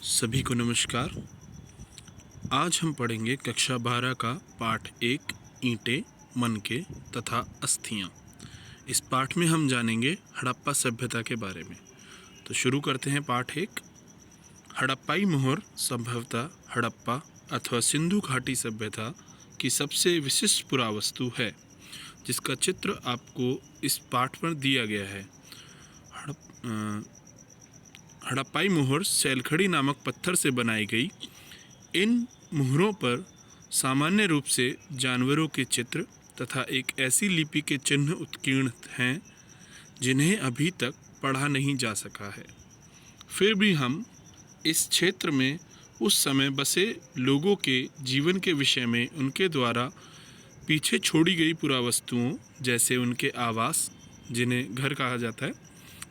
सभी को नमस्कार। आज हम पढ़ेंगे कक्षा 12 का पाठ 1 ईंटें, मनके तथा अस्थियां। इस पाठ में हम जानेंगे हड़प्पा सभ्यता के बारे में। तो शुरू करते हैं पाठ 1। हड़प्पाई मोहर संभवतः हड़प्पा अथवा सिंधु घाटी सभ्यता की सबसे विशिष्ट पुरावस्तु है, जिसका चित्र आपको इस पाठ पर दिया गया है। हड़प्पाई मोहर सैलखड़ी नामक पत्थर से बनाई गई। इन मोहरों पर सामान्य रूप से जानवरों के चित्र तथा एक ऐसी लिपि के चिन्ह उत्कीर्ण हैं जिन्हें अभी तक पढ़ा नहीं जा सका है। फिर भी हम इस क्षेत्र में उस समय बसे लोगों के जीवन के विषय में उनके द्वारा पीछे छोड़ी गई पुरावस्तुओं, जैसे उनके आवास जिन्हें घर कहा जाता है,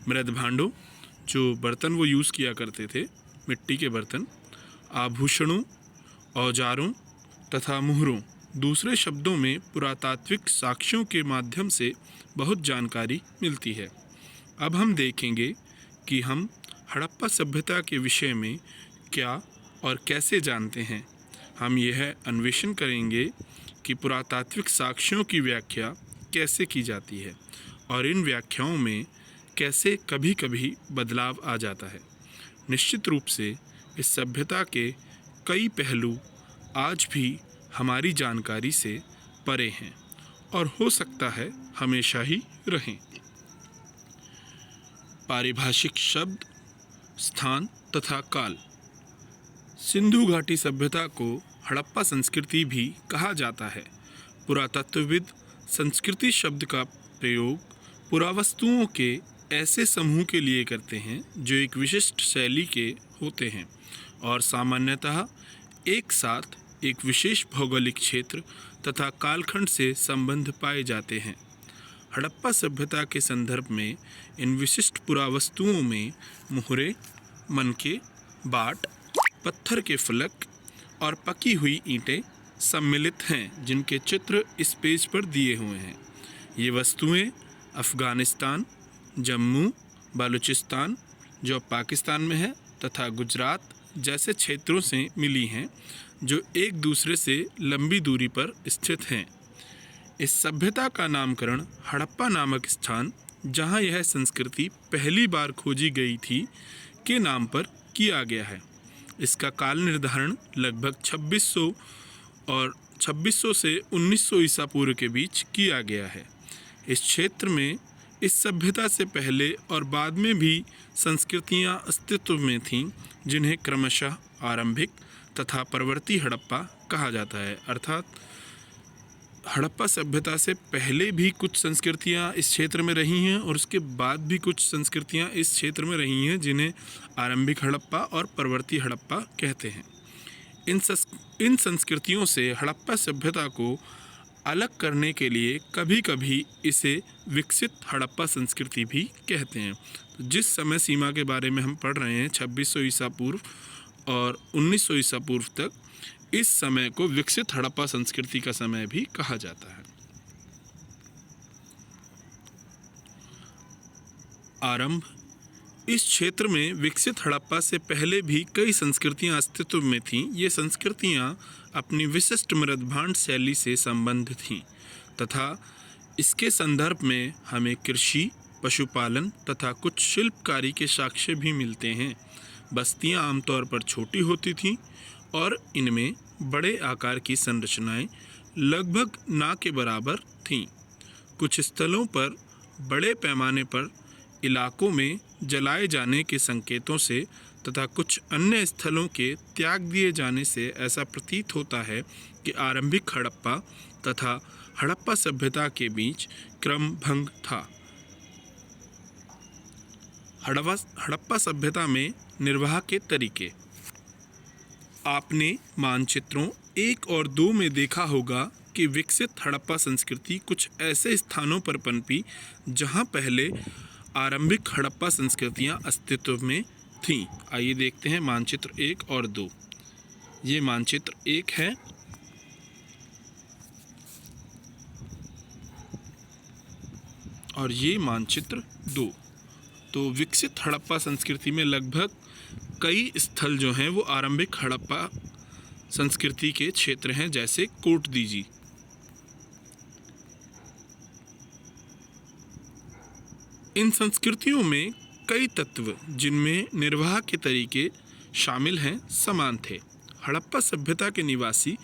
मृद भांडों जो बर्तन वो यूज़ किया करते थे, मिट्टी के बर्तन, आभूषणों, औजारों तथा मुहरों, दूसरे शब्दों में पुरातात्विक साक्ष्यों के माध्यम से बहुत जानकारी मिलती है। अब हम देखेंगे कि हम हड़प्पा सभ्यता के विषय में क्या और कैसे जानते हैं। हम यह अन्वेषण करेंगे कि पुरातात्विक साक्ष्यों की व्याख्या कैसे की जाती है और इन व्याख्याओं में कैसे कभी कभी बदलाव आ जाता है। निश्चित रूप से इस सभ्यता के कई पहलू आज भी हमारी जानकारी से परे हैं और हो सकता है हमेशा ही रहें। पारिभाषिक शब्द, स्थान तथा काल। सिंधु घाटी सभ्यता को हड़प्पा संस्कृति भी कहा जाता है। पुरातत्वविद संस्कृति शब्द का प्रयोग पुरावस्तुओं के ऐसे समूह के लिए करते हैं जो एक विशिष्ट शैली के होते हैं और सामान्यतः एक साथ एक विशेष भौगोलिक क्षेत्र तथा कालखंड से संबंध पाए जाते हैं। हड़प्पा सभ्यता के संदर्भ में इन विशिष्ट पुरावस्तुओं में मोहरे, मनके, बाट, पत्थर के फलक और पकी हुई ईंटें सम्मिलित हैं, जिनके चित्र इस पेज पर दिए हुए हैं। ये वस्तुएं अफ़गानिस्तान, जम्मू, बलूचिस्तान जो पाकिस्तान में है तथा गुजरात जैसे क्षेत्रों से मिली हैं, जो एक दूसरे से लंबी दूरी पर स्थित हैं। इस सभ्यता का नामकरण हड़प्पा नामक स्थान, जहां यह संस्कृति पहली बार खोजी गई थी, के नाम पर किया गया है। इसका काल निर्धारण लगभग 2600 से 1900 ईसा पूर्व के बीच किया गया है। इस क्षेत्र में इस सभ्यता से पहले और बाद में भी संस्कृतियां अस्तित्व में थीं, जिन्हें क्रमशः आरंभिक तथा परवर्ती हड़प्पा कहा जाता है। अर्थात हड़प्पा सभ्यता से पहले भी कुछ संस्कृतियां इस क्षेत्र में रही हैं और उसके बाद भी कुछ संस्कृतियां इस क्षेत्र में रही हैं, जिन्हें आरंभिक हड़प्पा और परवर्ती हड़प्पा कहते हैं। इन संस्कृतियों से हड़प्पा सभ्यता को अलग करने के लिए कभी कभी इसे विकसित हड़प्पा संस्कृति भी कहते हैं। तो जिस समय सीमा के बारे में हम पढ़ रहे हैं, 2600 ईसा पूर्व और 1900 ईसा पूर्व तक, इस समय को विकसित हड़प्पा संस्कृति का समय भी कहा जाता है। आरंभ। इस क्षेत्र में विकसित हड़प्पा से पहले भी कई संस्कृतियां अस्तित्व में थीं। ये संस्कृतियां अपनी विशिष्ट मृदभांड शैली से संबद्ध थीं तथा इसके संदर्भ में हमें कृषि, पशुपालन तथा कुछ शिल्पकारी के साक्ष्य भी मिलते हैं। बस्तियां आमतौर पर छोटी होती थीं और इनमें बड़े आकार की संरचनाएं लगभग ना के बराबर थीं। कुछ स्थलों पर बड़े पैमाने पर इलाकों में जलाए जाने के संकेतों से तथा कुछ अन्य स्थलों के त्याग दिए जाने से ऐसा प्रतीत होता है कि आरंभिक हड़प्पा तथा हड़प्पा सभ्यता के बीच क्रम भंग था। हड़प्पा सभ्यता में निर्वाह के तरीके। आपने मानचित्रों 1 और 2 में देखा होगा कि विकसित हड़प्पा संस्कृति कुछ ऐसे स्थानों पर पनपी जहां पहले आरंभिक हड़प्पा संस्कृतियां अस्तित्व में थीं। आइए देखते हैं मानचित्र 1 और 2। ये मानचित्र 1 है और ये मानचित्र 2। तो विकसित हड़प्पा संस्कृति में लगभग कई स्थल जो हैं वो आरंभिक हड़प्पा संस्कृति के क्षेत्र हैं, जैसे कोटदीजी। इन संस्कृतियों में कई तत्व जिनमें निर्वाह के तरीके शामिल हैं समान थे। हड़प्पा सभ्यता के निवासी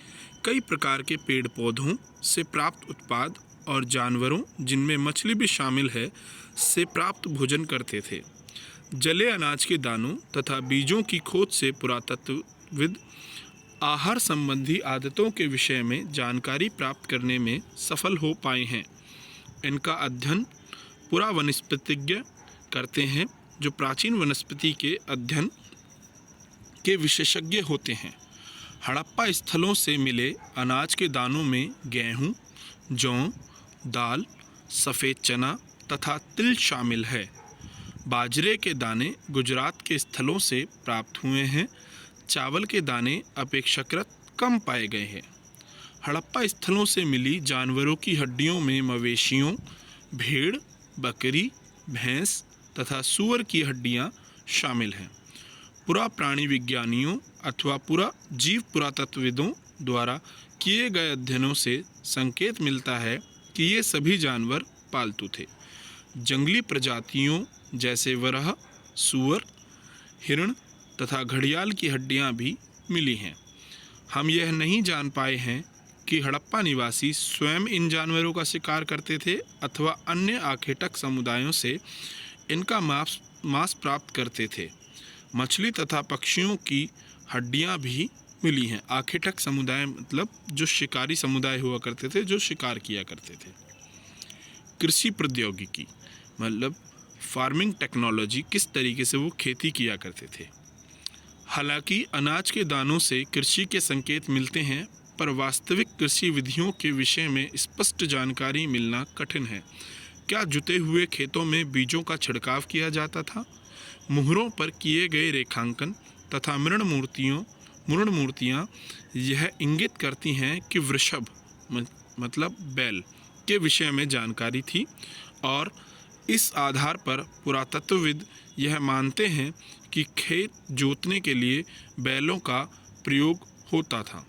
कई प्रकार के पेड़ पौधों से प्राप्त उत्पाद और जानवरों, जिनमें मछली भी शामिल है, से प्राप्त भोजन करते थे। जले अनाज के दानों तथा बीजों की खोज से पुरातत्वविद आहार संबंधी आदतों के विषय में जानकारी प्राप्त करने में सफल हो पाए हैं। इनका अध्ययन पुरावनस्पतिज्ञ करते हैं, जो प्राचीन वनस्पति के अध्ययन के विशेषज्ञ होते हैं। हड़प्पा स्थलों से मिले अनाज के दानों में गेहूं, जौ, दाल, सफ़ेद चना तथा तिल शामिल है। बाजरे के दाने गुजरात के स्थलों से प्राप्त हुए हैं। चावल के दाने अपेक्षाकृत कम पाए गए हैं। हड़प्पा स्थलों से मिली जानवरों की हड्डियों में मवेशियों, भेड़, बकरी, भैंस तथा सूअर की हड्डियां शामिल हैं। पुरा प्राणी विज्ञानियों अथवा पुरा जीव पुरातत्वविदों द्वारा किए गए अध्ययनों से संकेत मिलता है कि ये सभी जानवर पालतू थे। जंगली प्रजातियों जैसे वरह, सूअर, हिरण तथा घड़ियाल की हड्डियां भी मिली हैं। हम यह नहीं जान पाए हैं कि हड़प्पा निवासी स्वयं इन जानवरों का शिकार करते थे अथवा अन्य आखेटक समुदायों से इनका मांस प्राप्त करते थे। मछली तथा पक्षियों की हड्डियां भी मिली हैं। आखेटक समुदाय मतलब जो शिकारी समुदाय हुआ करते थे, जो शिकार किया करते थे। कृषि प्रौद्योगिकी मतलब फार्मिंग टेक्नोलॉजी, किस तरीके से वो खेती किया करते थे। हालांकि अनाज के दानों से कृषि के संकेत मिलते हैं, पर वास्तविक कृषि विधियों के विषय में स्पष्ट जानकारी मिलना कठिन है। क्या जुते हुए खेतों में बीजों का छिड़काव किया जाता था? मुहरों पर किए गए रेखांकन तथा मृण मूर्तियाँ यह इंगित करती हैं कि वृषभ मतलब बैल के विषय में जानकारी थी, और इस आधार पर पुरातत्वविद यह मानते हैं कि खेत जोतने के लिए बैलों का प्रयोग होता था।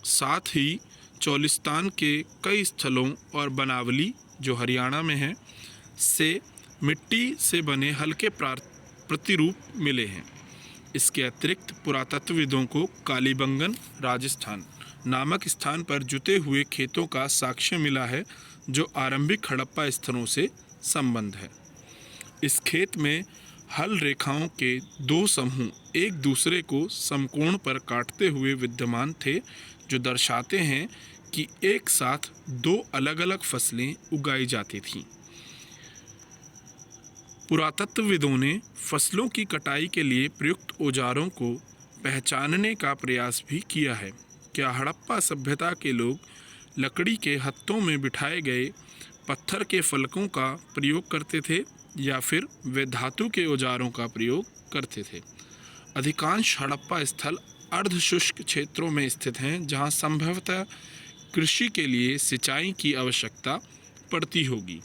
साथ ही चौलिस्तान के कई स्थलों और बनावली, जो हरियाणा में है, से मिट्टी से बने हल्के प्रतिरूप मिले हैं। इसके अतिरिक्त पुरातत्वविदों को कालीबंगन, राजस्थान नामक स्थान पर जुते हुए खेतों का साक्ष्य मिला है, जो आरंभिक हड़प्पा स्थलों से संबंध है। इस खेत में हल रेखाओं के दो समूह एक दूसरे को समकोण पर काटते हुए विद्यमान थे, जो दर्शाते हैं कि एक साथ दो अलग अलग फसलें उगाई जाती थीं। पुरातत्वविदों ने फसलों की कटाई के लिए प्रयुक्त औजारों को पहचानने का प्रयास भी किया है। क्या हड़प्पा सभ्यता के लोग लकड़ी के हत्थों में बिठाए गए पत्थर के फलकों का प्रयोग करते थे, या फिर वे धातु के औजारों का प्रयोग करते थे? अधिकांश हड़प्पा स्थल अर्धशुष्क क्षेत्रों में स्थित हैं, जहां संभवतः कृषि के लिए सिंचाई की आवश्यकता पड़ती होगी।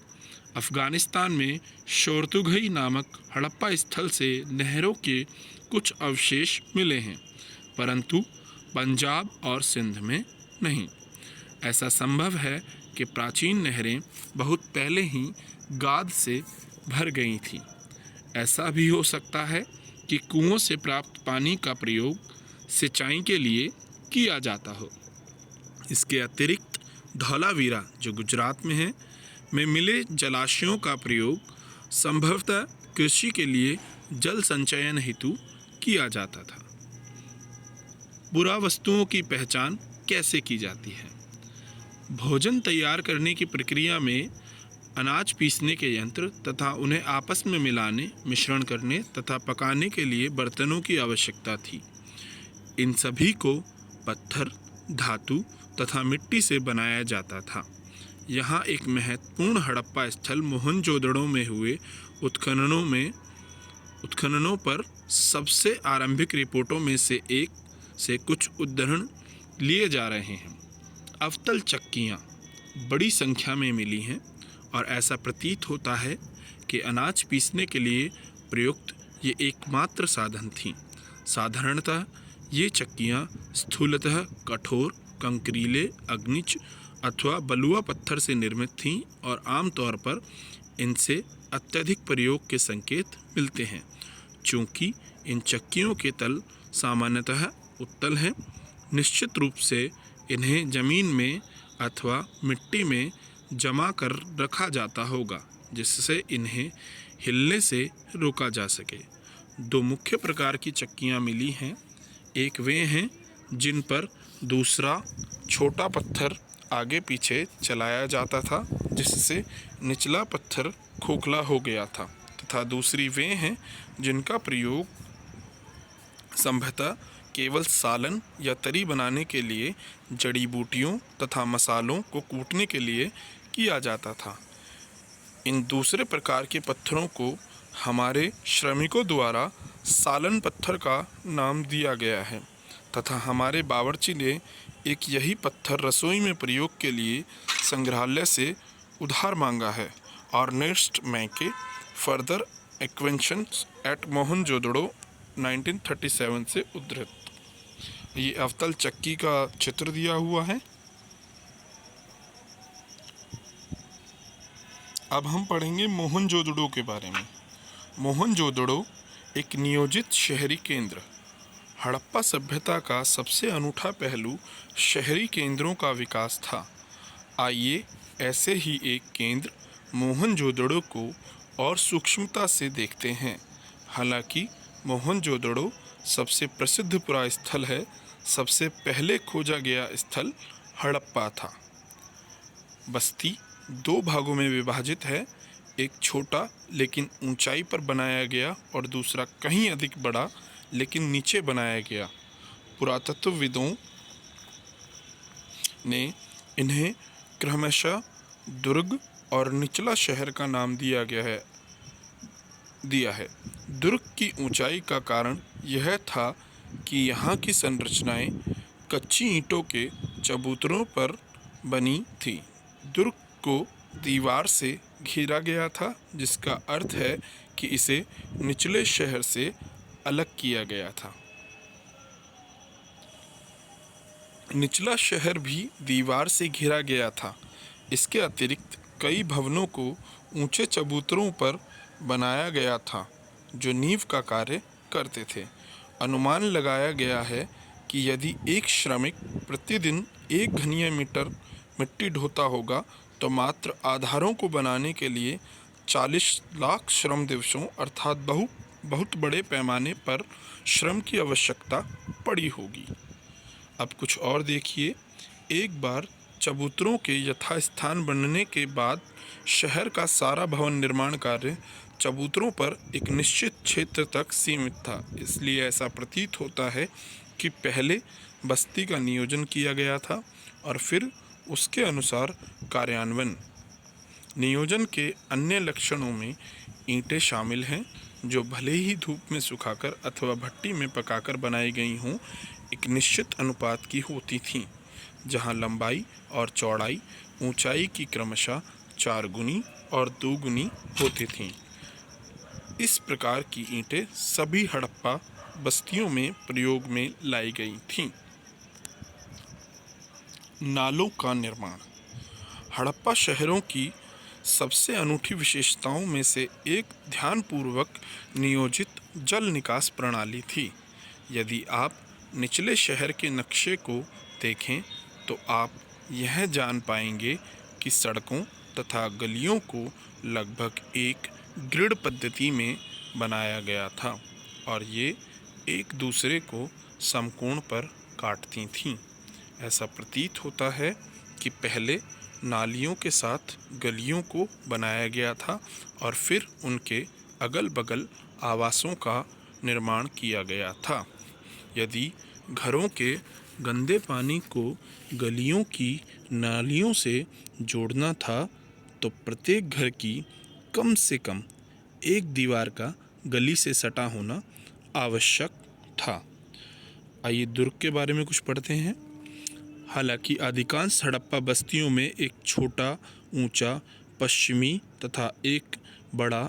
अफ़गानिस्तान में शोरतुघई नामक हड़प्पा स्थल से नहरों के कुछ अवशेष मिले हैं, परंतु पंजाब और सिंध में नहीं। ऐसा संभव है कि प्राचीन नहरें बहुत पहले ही गाद से भर गई थीं। ऐसा भी हो सकता है कि कुओं से प्राप्त पानी का प्रयोग सिंचाई के लिए किया जाता हो। इसके अतिरिक्त धौलावीरा, जो गुजरात में है, में मिले जलाशयों का प्रयोग संभवतः कृषि के लिए जल संचयन हेतु किया जाता था। पुरावस्तुओं की पहचान कैसे की जाती है? भोजन तैयार करने की प्रक्रिया में अनाज पीसने के यंत्र तथा उन्हें आपस में मिलाने, मिश्रण करने तथा पकाने के लिए बर्तनों की आवश्यकता थी। इन सभी को पत्थर, धातु तथा मिट्टी से बनाया जाता था। यहाँ एक महत्वपूर्ण हड़प्पा स्थल मोहनजोदड़ो में हुए उत्खननों पर सबसे आरंभिक रिपोर्टों में से एक से कुछ उदाहरण लिए जा रहे हैं। अवतल चक्कियाँ बड़ी संख्या में मिली हैं, और ऐसा प्रतीत होता है कि अनाज पीसने के लिए प्रयुक्त ये एकमात्र साधन थीं। साधारणतः ये चक्कियाँ स्थूलतः कठोर, कंकरीले, अग्निज अथवा बलुआ पत्थर से निर्मित थीं और आमतौर पर इनसे अत्यधिक प्रयोग के संकेत मिलते हैं। चूँकि इन चक्कियों के तल सामान्यतः उत्तल हैं, निश्चित रूप से इन्हें जमीन में अथवा मिट्टी में जमा कर रखा जाता होगा, जिससे इन्हें हिलने से रोका जा सके। दो मुख्य प्रकार की चक्कियाँ मिली हैं। एक वे हैं जिन पर दूसरा छोटा पत्थर आगे पीछे चलाया जाता था, जिससे निचला पत्थर खोखला हो गया था, तथा दूसरी वे हैं जिनका प्रयोग संभवतः केवल सालन या तरी बनाने के लिए, जड़ी बूटियों तथा मसालों को कूटने के लिए किया जाता था। इन दूसरे प्रकार के पत्थरों को हमारे श्रमिकों द्वारा सालन पत्थर का नाम दिया गया है तथा हमारे बावर्ची ने एक यही पत्थर रसोई में प्रयोग के लिए संग्रहालय से उधार मांगा है। अर्नेस्ट मैके फर्दर एक्वेंशंस एट मोहनजोदड़ो 1937 से उद्धृत। ये अवतल चक्की का चित्र दिया हुआ है। अब हम पढ़ेंगे मोहनजोदड़ो के बारे में। मोहनजोदड़ो एक नियोजित शहरी केंद्र। हड़प्पा सभ्यता का सबसे अनूठा पहलू शहरी केंद्रों का विकास था। आइए ऐसे ही एक केंद्र मोहनजोदड़ो को और सूक्ष्मता से देखते हैं। हालांकि मोहनजोदड़ो सबसे प्रसिद्ध पुरास्थल है, सबसे पहले खोजा गया स्थल हड़प्पा था। बस्ती दो भागों में विभाजित है, एक छोटा लेकिन ऊंचाई पर बनाया गया और दूसरा कहीं अधिक बड़ा लेकिन नीचे बनाया गया। पुरातत्वविदों ने इन्हें क्रमशः दुर्ग और निचला शहर का नाम दिया है। दुर्ग की ऊंचाई का कारण यह था कि यहाँ की संरचनाएं कच्ची ईंटों के चबूतरों पर बनी थी। दुर्ग को दीवार से घेरा गया था, जिसका अर्थ है कि इसे निचले शहर से अलग किया गया था। निचला शहर भी दीवार से घिरा गया था। इसके अतिरिक्त कई भवनों को ऊंचे चबूतरों पर बनाया गया था जो नींव का कार्य करते थे। अनुमान लगाया गया है कि यदि एक श्रमिक प्रतिदिन 1 घनीय मीटर मिट्टी ढोता होगा तो मात्र आधारों को बनाने के लिए 40 लाख श्रम दिवसों अर्थात बहुत बड़े पैमाने पर श्रम की आवश्यकता पड़ी होगी। अब कुछ और देखिए। एक बार चबूतरों के यथास्थान बनने के बाद शहर का सारा भवन निर्माण कार्य चबूतरों पर एक निश्चित क्षेत्र तक सीमित था। इसलिए ऐसा प्रतीत होता है कि पहले बस्ती का नियोजन किया गया था और फिर उसके अनुसार कार्यान्वयन। नियोजन के अन्य लक्षणों में ईंटें शामिल हैं, जो भले ही धूप में सुखाकर अथवा भट्टी में पकाकर बनाई गई हों, एक निश्चित अनुपात की होती थीं, जहां लंबाई और चौड़ाई ऊंचाई की क्रमशः 4 गुनी और 2 गुनी होती थीं। इस प्रकार की ईंटें सभी हड़प्पा बस्तियों में प्रयोग में लाई गई थीं। नालों का निर्माण। हड़प्पा शहरों की सबसे अनूठी विशेषताओं में से एक ध्यानपूर्वक नियोजित जल निकास प्रणाली थी। यदि आप निचले शहर के नक्शे को देखें तो आप यह जान पाएंगे कि सड़कों तथा गलियों को लगभग एक ग्रिड पद्धति में बनाया गया था और ये एक दूसरे को समकोण पर काटती थीं। ऐसा प्रतीत होता है कि पहले नालियों के साथ गलियों को बनाया गया था और फिर उनके अगल बगल आवासों का निर्माण किया गया था। यदि घरों के गंदे पानी को गलियों की नालियों से जोड़ना था तो प्रत्येक घर की कम से कम एक दीवार का गली से सटा होना आवश्यक था। आइए दुर्ग के बारे में कुछ पढ़ते हैं। हालांकि अधिकांश हड़प्पा बस्तियों में एक छोटा, ऊंचा, पश्चिमी तथा एक बड़ा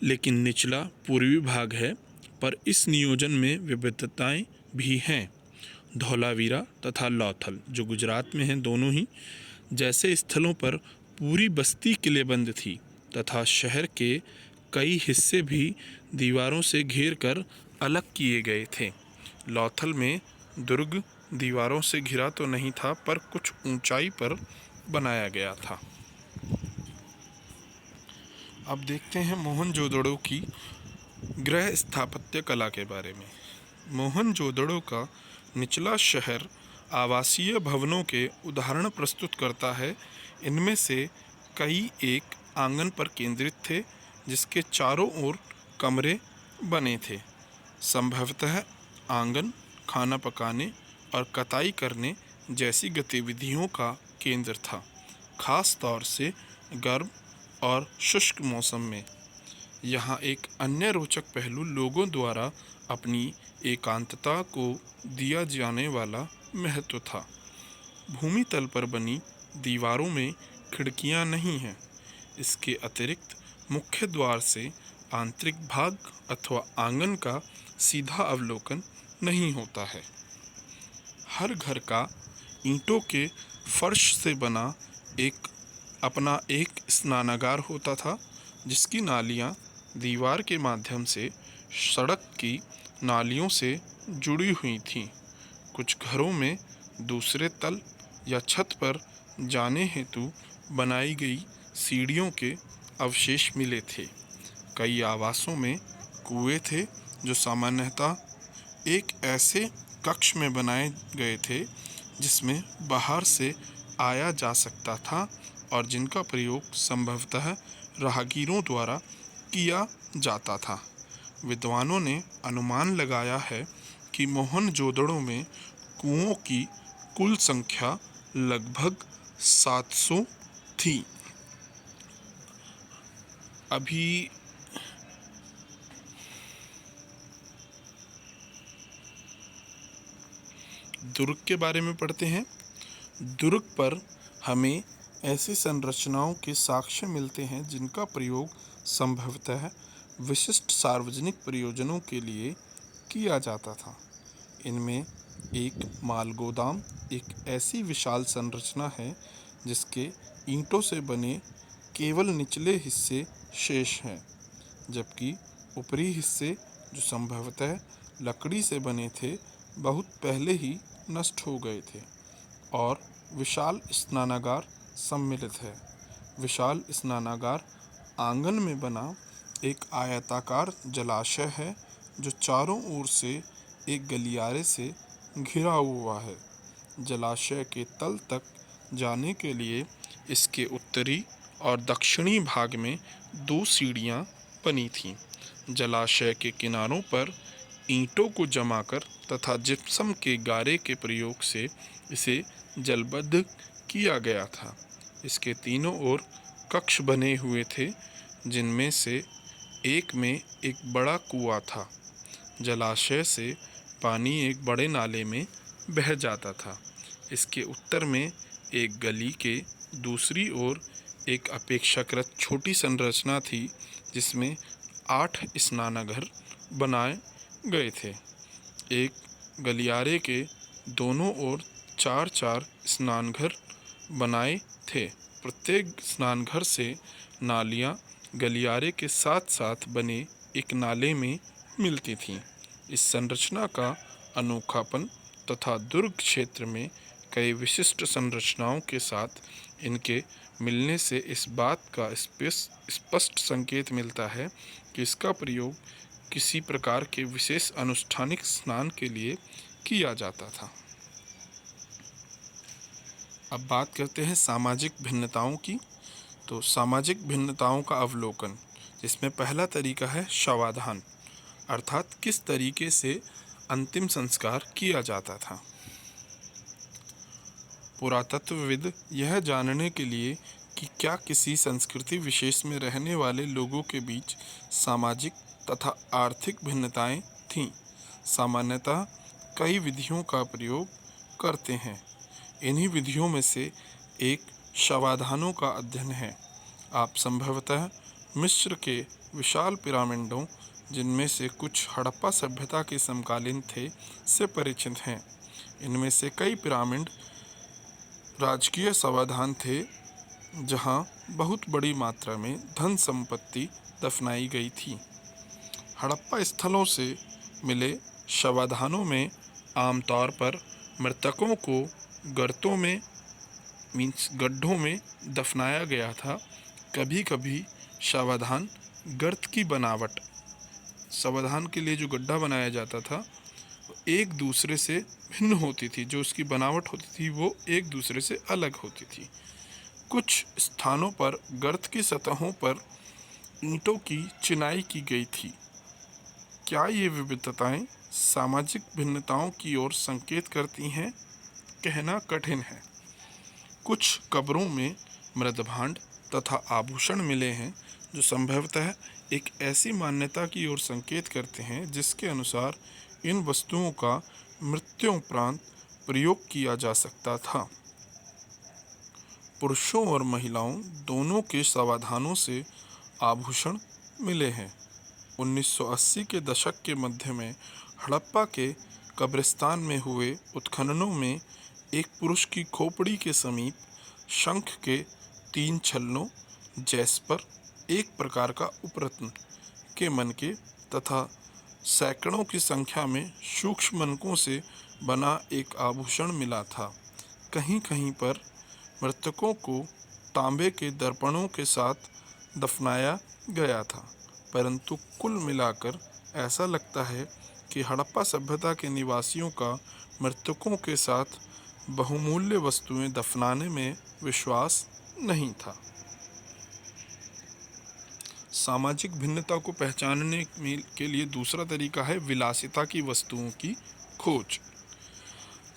लेकिन निचला पूर्वी भाग है, पर इस नियोजन में विविधताएं भी हैं। धौलावीरा तथा लौथल जो गुजरात में हैं, दोनों ही जैसे स्थलों पर पूरी बस्ती किलेबंद थी तथा शहर के कई हिस्से भी दीवारों से घेर कर अलग किए गए थे। लौथल में दुर्ग दीवारों से घिरा तो नहीं था, पर कुछ ऊंचाई पर बनाया गया था। अब देखते हैं मोहनजोदड़ो की गृह स्थापत्य कला के बारे में। मोहनजोदड़ो का निचला शहर आवासीय भवनों के उदाहरण प्रस्तुत करता है। इनमें से कई एक आंगन पर केंद्रित थे, जिसके चारों ओर कमरे बने थे। संभवतः आंगन खाना पकाने और कताई करने जैसी गतिविधियों का केंद्र था, खास तौर से गर्म और शुष्क मौसम में। यहाँ एक अन्य रोचक पहलू लोगों द्वारा अपनी एकांतता को दिया जाने वाला महत्व था। भूमि तल पर बनी दीवारों में खिड़कियाँ नहीं हैं। इसके अतिरिक्त मुख्य द्वार से आंतरिक भाग अथवा आंगन का सीधा अवलोकन नहीं होता है। हर घर का ईंटों के फर्श से बना एक स्नानागार होता था, जिसकी नालियाँ दीवार के माध्यम से सड़क की नालियों से जुड़ी हुई थीं। कुछ घरों में दूसरे तल या छत पर जाने हेतु बनाई गई सीढ़ियों के अवशेष मिले थे। कई आवासों में कुएं थे, जो सामान्यतः एक ऐसे कक्ष में बनाए गए थे जिसमें बाहर से आया जा सकता था और जिनका प्रयोग संभवतः राहगीरों द्वारा किया जाता था। विद्वानों ने अनुमान लगाया है कि मोहनजोदड़ो में कुओं की कुल संख्या लगभग 700 थी। अभी दुर्ग के बारे में पढ़ते हैं। दुर्ग पर हमें ऐसी संरचनाओं के साक्ष्य मिलते हैं जिनका प्रयोग संभवतः विशिष्ट सार्वजनिक प्रयोजनों के लिए किया जाता था। इनमें एक माल गोदाम एक ऐसी विशाल संरचना है जिसके ईंटों से बने केवल निचले हिस्से शेष हैं, जबकि ऊपरी हिस्से जो संभवतः लकड़ी से बने थे बहुत पहले ही नष्ट हो गए थे। और विशाल स्नानागार सम्मिलित है। विशाल स्नानागार आंगन में बना एक आयताकार जलाशय है जो चारों ओर से एक गलियारे से घिरा हुआ है। जलाशय के तल तक जाने के लिए इसके उत्तरी और दक्षिणी भाग में 2 सीढ़ियां बनी थीं। जलाशय के किनारों पर ईंटों को जमाकर तथा जिप्सम के गारे के प्रयोग से इसे जलबद्ध किया गया था। इसके तीनों ओर कक्ष बने हुए थे, जिनमें से एक में एक बड़ा कुआं था। जलाशय से पानी एक बड़े नाले में बह जाता था। इसके उत्तर में एक गली के दूसरी ओर एक अपेक्षाकृत छोटी संरचना थी, जिसमें 8 स्नानागार बनाए गए थे। एक गलियारे के दोनों ओर 4-4 स्नानघर बनाए थे। प्रत्येक स्नानघर से नालियां गलियारे के साथ साथ बने एक नाले में मिलती थीं। इस संरचना का अनोखापन तथा दुर्ग क्षेत्र में कई विशिष्ट संरचनाओं के साथ इनके मिलने से इस बात का स्पष्ट संकेत मिलता है कि इसका प्रयोग किसी प्रकार के विशेष अनुष्ठानिक स्नान के लिए किया जाता था। अब बात करते हैं सामाजिक भिन्नताओं की। तो सामाजिक भिन्नताओं का अवलोकन, जिसमें पहला तरीका है शवाधान, अर्थात किस तरीके से अंतिम संस्कार किया जाता था। पुरातत्वविद यह जानने के लिए कि क्या किसी संस्कृति विशेष में रहने वाले लोगों के बीच सामाजिक तथा आर्थिक भिन्नताएं थीं, सामान्यतः कई विधियों का प्रयोग करते हैं। इन्हीं विधियों में से एक शवाधानों का अध्ययन है। आप संभवतः मिस्र के विशाल पिरामिडों जिनमें से कुछ हड़प्पा सभ्यता के समकालीन थे, से परिचित हैं। इनमें से कई पिरामिड राजकीय समाधान थे, जहां बहुत बड़ी मात्रा में धन संपत्ति दफनाई गई थी। हड़प्पा स्थलों से मिले शवाधानों में आमतौर पर मृतकों को गर्तों में गड्ढों में दफनाया गया था। कभी कभी शवाधान गर्त की बनावट, शवाधान के लिए जो गड्ढा बनाया जाता था एक दूसरे से भिन्न होती थी, जो उसकी बनावट होती थी वो एक दूसरे से अलग होती थी। कुछ स्थानों पर गर्त की सतहों पर ईंटों की चिनाई की गई थी। क्या ये विविधताएं सामाजिक भिन्नताओं की ओर संकेत करती हैं? कहना कठिन है। कुछ कब्रों में मृदभांड तथा आभूषण मिले हैं, जो संभवतः एक ऐसी मान्यता की ओर संकेत करते हैं जिसके अनुसार इन वस्तुओं का मृत्योपरांत प्रयोग किया जा सकता था। पुरुषों और महिलाओं दोनों के समाधानों से आभूषण मिले हैं। 1980 के दशक के मध्य में हड़प्पा के कब्रिस्तान में हुए उत्खननों में एक पुरुष की खोपड़ी के समीप शंख के 3 छल्लों, जैस्पर, एक प्रकार का उपरत्न के मनके तथा सैकड़ों की संख्या में सूक्ष्म मनकों से बना एक आभूषण मिला था। कहीं कहीं पर मृतकों को तांबे के दर्पणों के साथ दफनाया गया था, परंतु कुल मिलाकर ऐसा लगता है कि हड़प्पा सभ्यता के निवासियों का मृतकों के साथ बहुमूल्य वस्तुएं दफनाने में विश्वास नहीं था। सामाजिक भिन्नता को पहचानने के लिए दूसरा तरीका है विलासिता की वस्तुओं की खोज।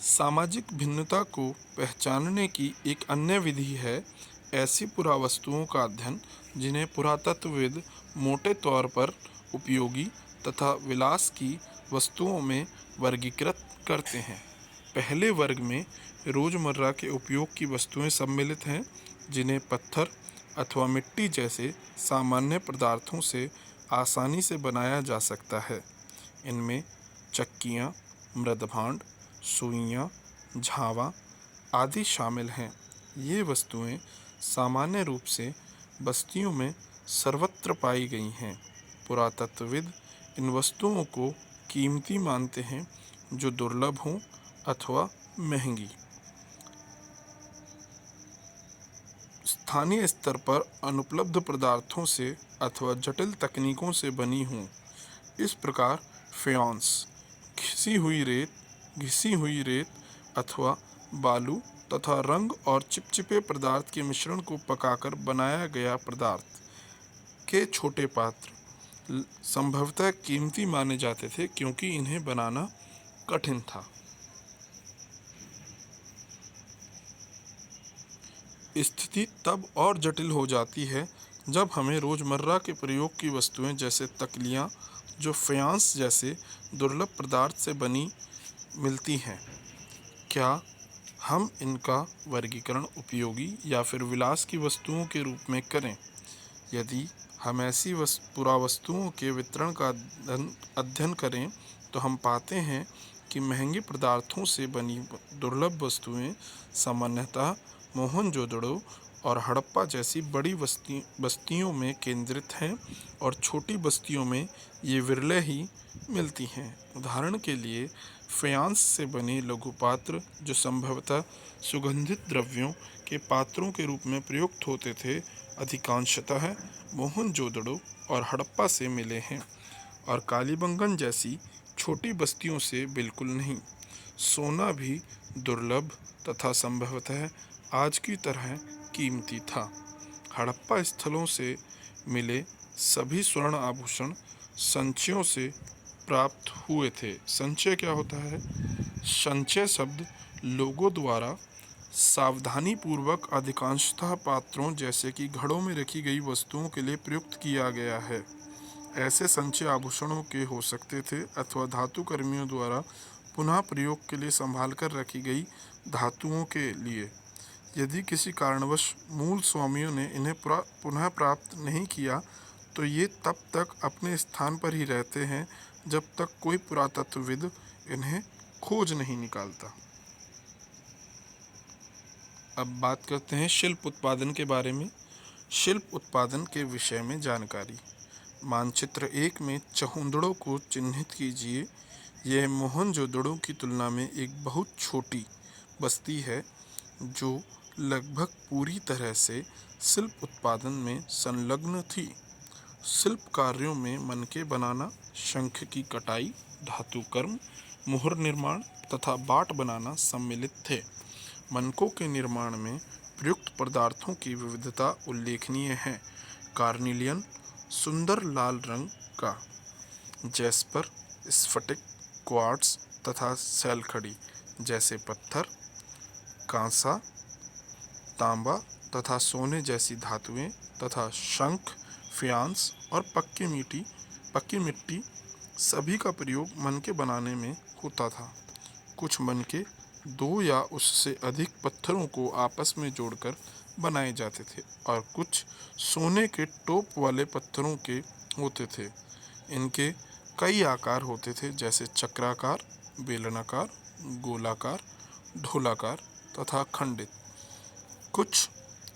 सामाजिक भिन्नता को पहचानने की एक अन्य विधि है ऐसी पुरावस्तुओं का अध्ययन, जिन्हें पुरातत्वविद मोटे तौर पर उपयोगी तथा विलास की वस्तुओं में वर्गीकृत करते हैं। पहले वर्ग में रोजमर्रा के उपयोग की वस्तुएं सम्मिलित हैं, जिन्हें पत्थर अथवा मिट्टी जैसे सामान्य पदार्थों से आसानी से बनाया जा सकता है। इनमें चक्कियाँ, मृदभांड, सुइयाँ, झावा आदि शामिल हैं। ये वस्तुएं सामान्य रूप से बस्तियों में सर्वत्र पाई गई हैं। पुरातत्वविद इन वस्तुओं को कीमती मानते हैं, जो दुर्लभ हों अथवा महंगी। स्थानीय स्तर पर अनुपलब्ध पदार्थों से अथवा जटिल तकनीकों से बनी हों। इस प्रकार फेयंस, घिसी हुई रेत अथवा बालू तथा रंग और चिपचिपे पदार्थ के मिश्रण को पकाकर बनाया गया पदार्थ के छोटे पात्र संभवतः कीमती माने जाते थे, क्योंकि इन्हें बनाना कठिन था। स्थिति तब और जटिल हो जाती है जब हमें रोजमर्रा के प्रयोग की वस्तुएं जैसे तकलियां, जो फेयंस जैसे दुर्लभ पदार्थ से बनी मिलती हैं। क्या हम इनका वर्गीकरण उपयोगी या फिर विलास की वस्तुओं के रूप में करें? यदि हम ऐसी पुरावस्तुओं के वितरण का अध्ययन करें तो हम पाते हैं कि महंगे पदार्थों से बनी दुर्लभ वस्तुएं सामान्यतः मोहनजोदड़ो और हड़प्पा जैसी बड़ी बस्तियों में केंद्रित हैं, और छोटी बस्तियों में ये विरले ही मिलती हैं। उदाहरण के लिए फेयंस से बने लघु पात्र, जो संभवतः सुगंधित द्रव्यों के पात्रों के रूप में प्रयुक्त होते थे, अधिकांशतः मोहनजोदड़ो और हड़प्पा से मिले हैं, और कालीबंगन जैसी छोटी बस्तियों से बिल्कुल नहीं। सोना भी दुर्लभ तथा संभवतः आज की तरह कीमती था। हड़प्पा स्थलों से मिले सभी स्वर्ण आभूषण संचयों से प्राप्त हुए थे। संचय क्या होता है? संचय शब्द लोगों द्वारा सावधानीपूर्वक अधिकांशतः पात्रों जैसे कि घड़ों में रखी गई वस्तुओं के लिए प्रयुक्त किया गया है। ऐसे संचय आभूषणों के हो सकते थे अथवा धातु कर्मियों द्वारा पुनः प्रयोग के लिए संभाल कर रखी गई धातुओं के लिए। यदि किसी कारणवश मूल स्वामियों ने इन्हें पुनः प्राप्त नहीं किया तो ये तब तक अपने स्थान पर ही रहते हैं जब तक कोई पुरातत्वविद इन्हें खोज नहीं निकालता। अब बात करते हैं शिल्प उत्पादन के बारे में। शिल्प उत्पादन के विषय में जानकारी। मानचित्र 1 में चहुंदड़ों को चिन्हित कीजिए। यह मोहनजोदड़ो की तुलना में एक बहुत छोटी बस्ती है जो लगभग पूरी तरह से शिल्प उत्पादन में संलग्न थी। शिल्प कार्यों में मनके बनाना, शंख की कटाई, धातु कर्म, मुहर निर्माण तथा बाट बनाना सम्मिलित थे। मनकों के निर्माण में प्रयुक्त पदार्थों की विविधता उल्लेखनीय है। कार्निलियन सुंदर लाल रंग का, जैस्पर, स्फटिक, क्वार्ट्ज तथा सैलखड़ी जैसे पत्थर, कांसा, तांबा तथा सोने जैसी धातुएं तथा शंख, फ्यान्स और पक्की मिट्टी सभी का प्रयोग मनके बनाने में होता था। कुछ मनके 2 या उससे अधिक पत्थरों को आपस में जोड़कर बनाए जाते थे और कुछ सोने के टोप वाले पत्थरों के होते थे। इनके कई आकार होते थे, जैसे चक्राकार, बेलनाकार, गोलाकार, ढोलाकार तथा खंडित। कुछ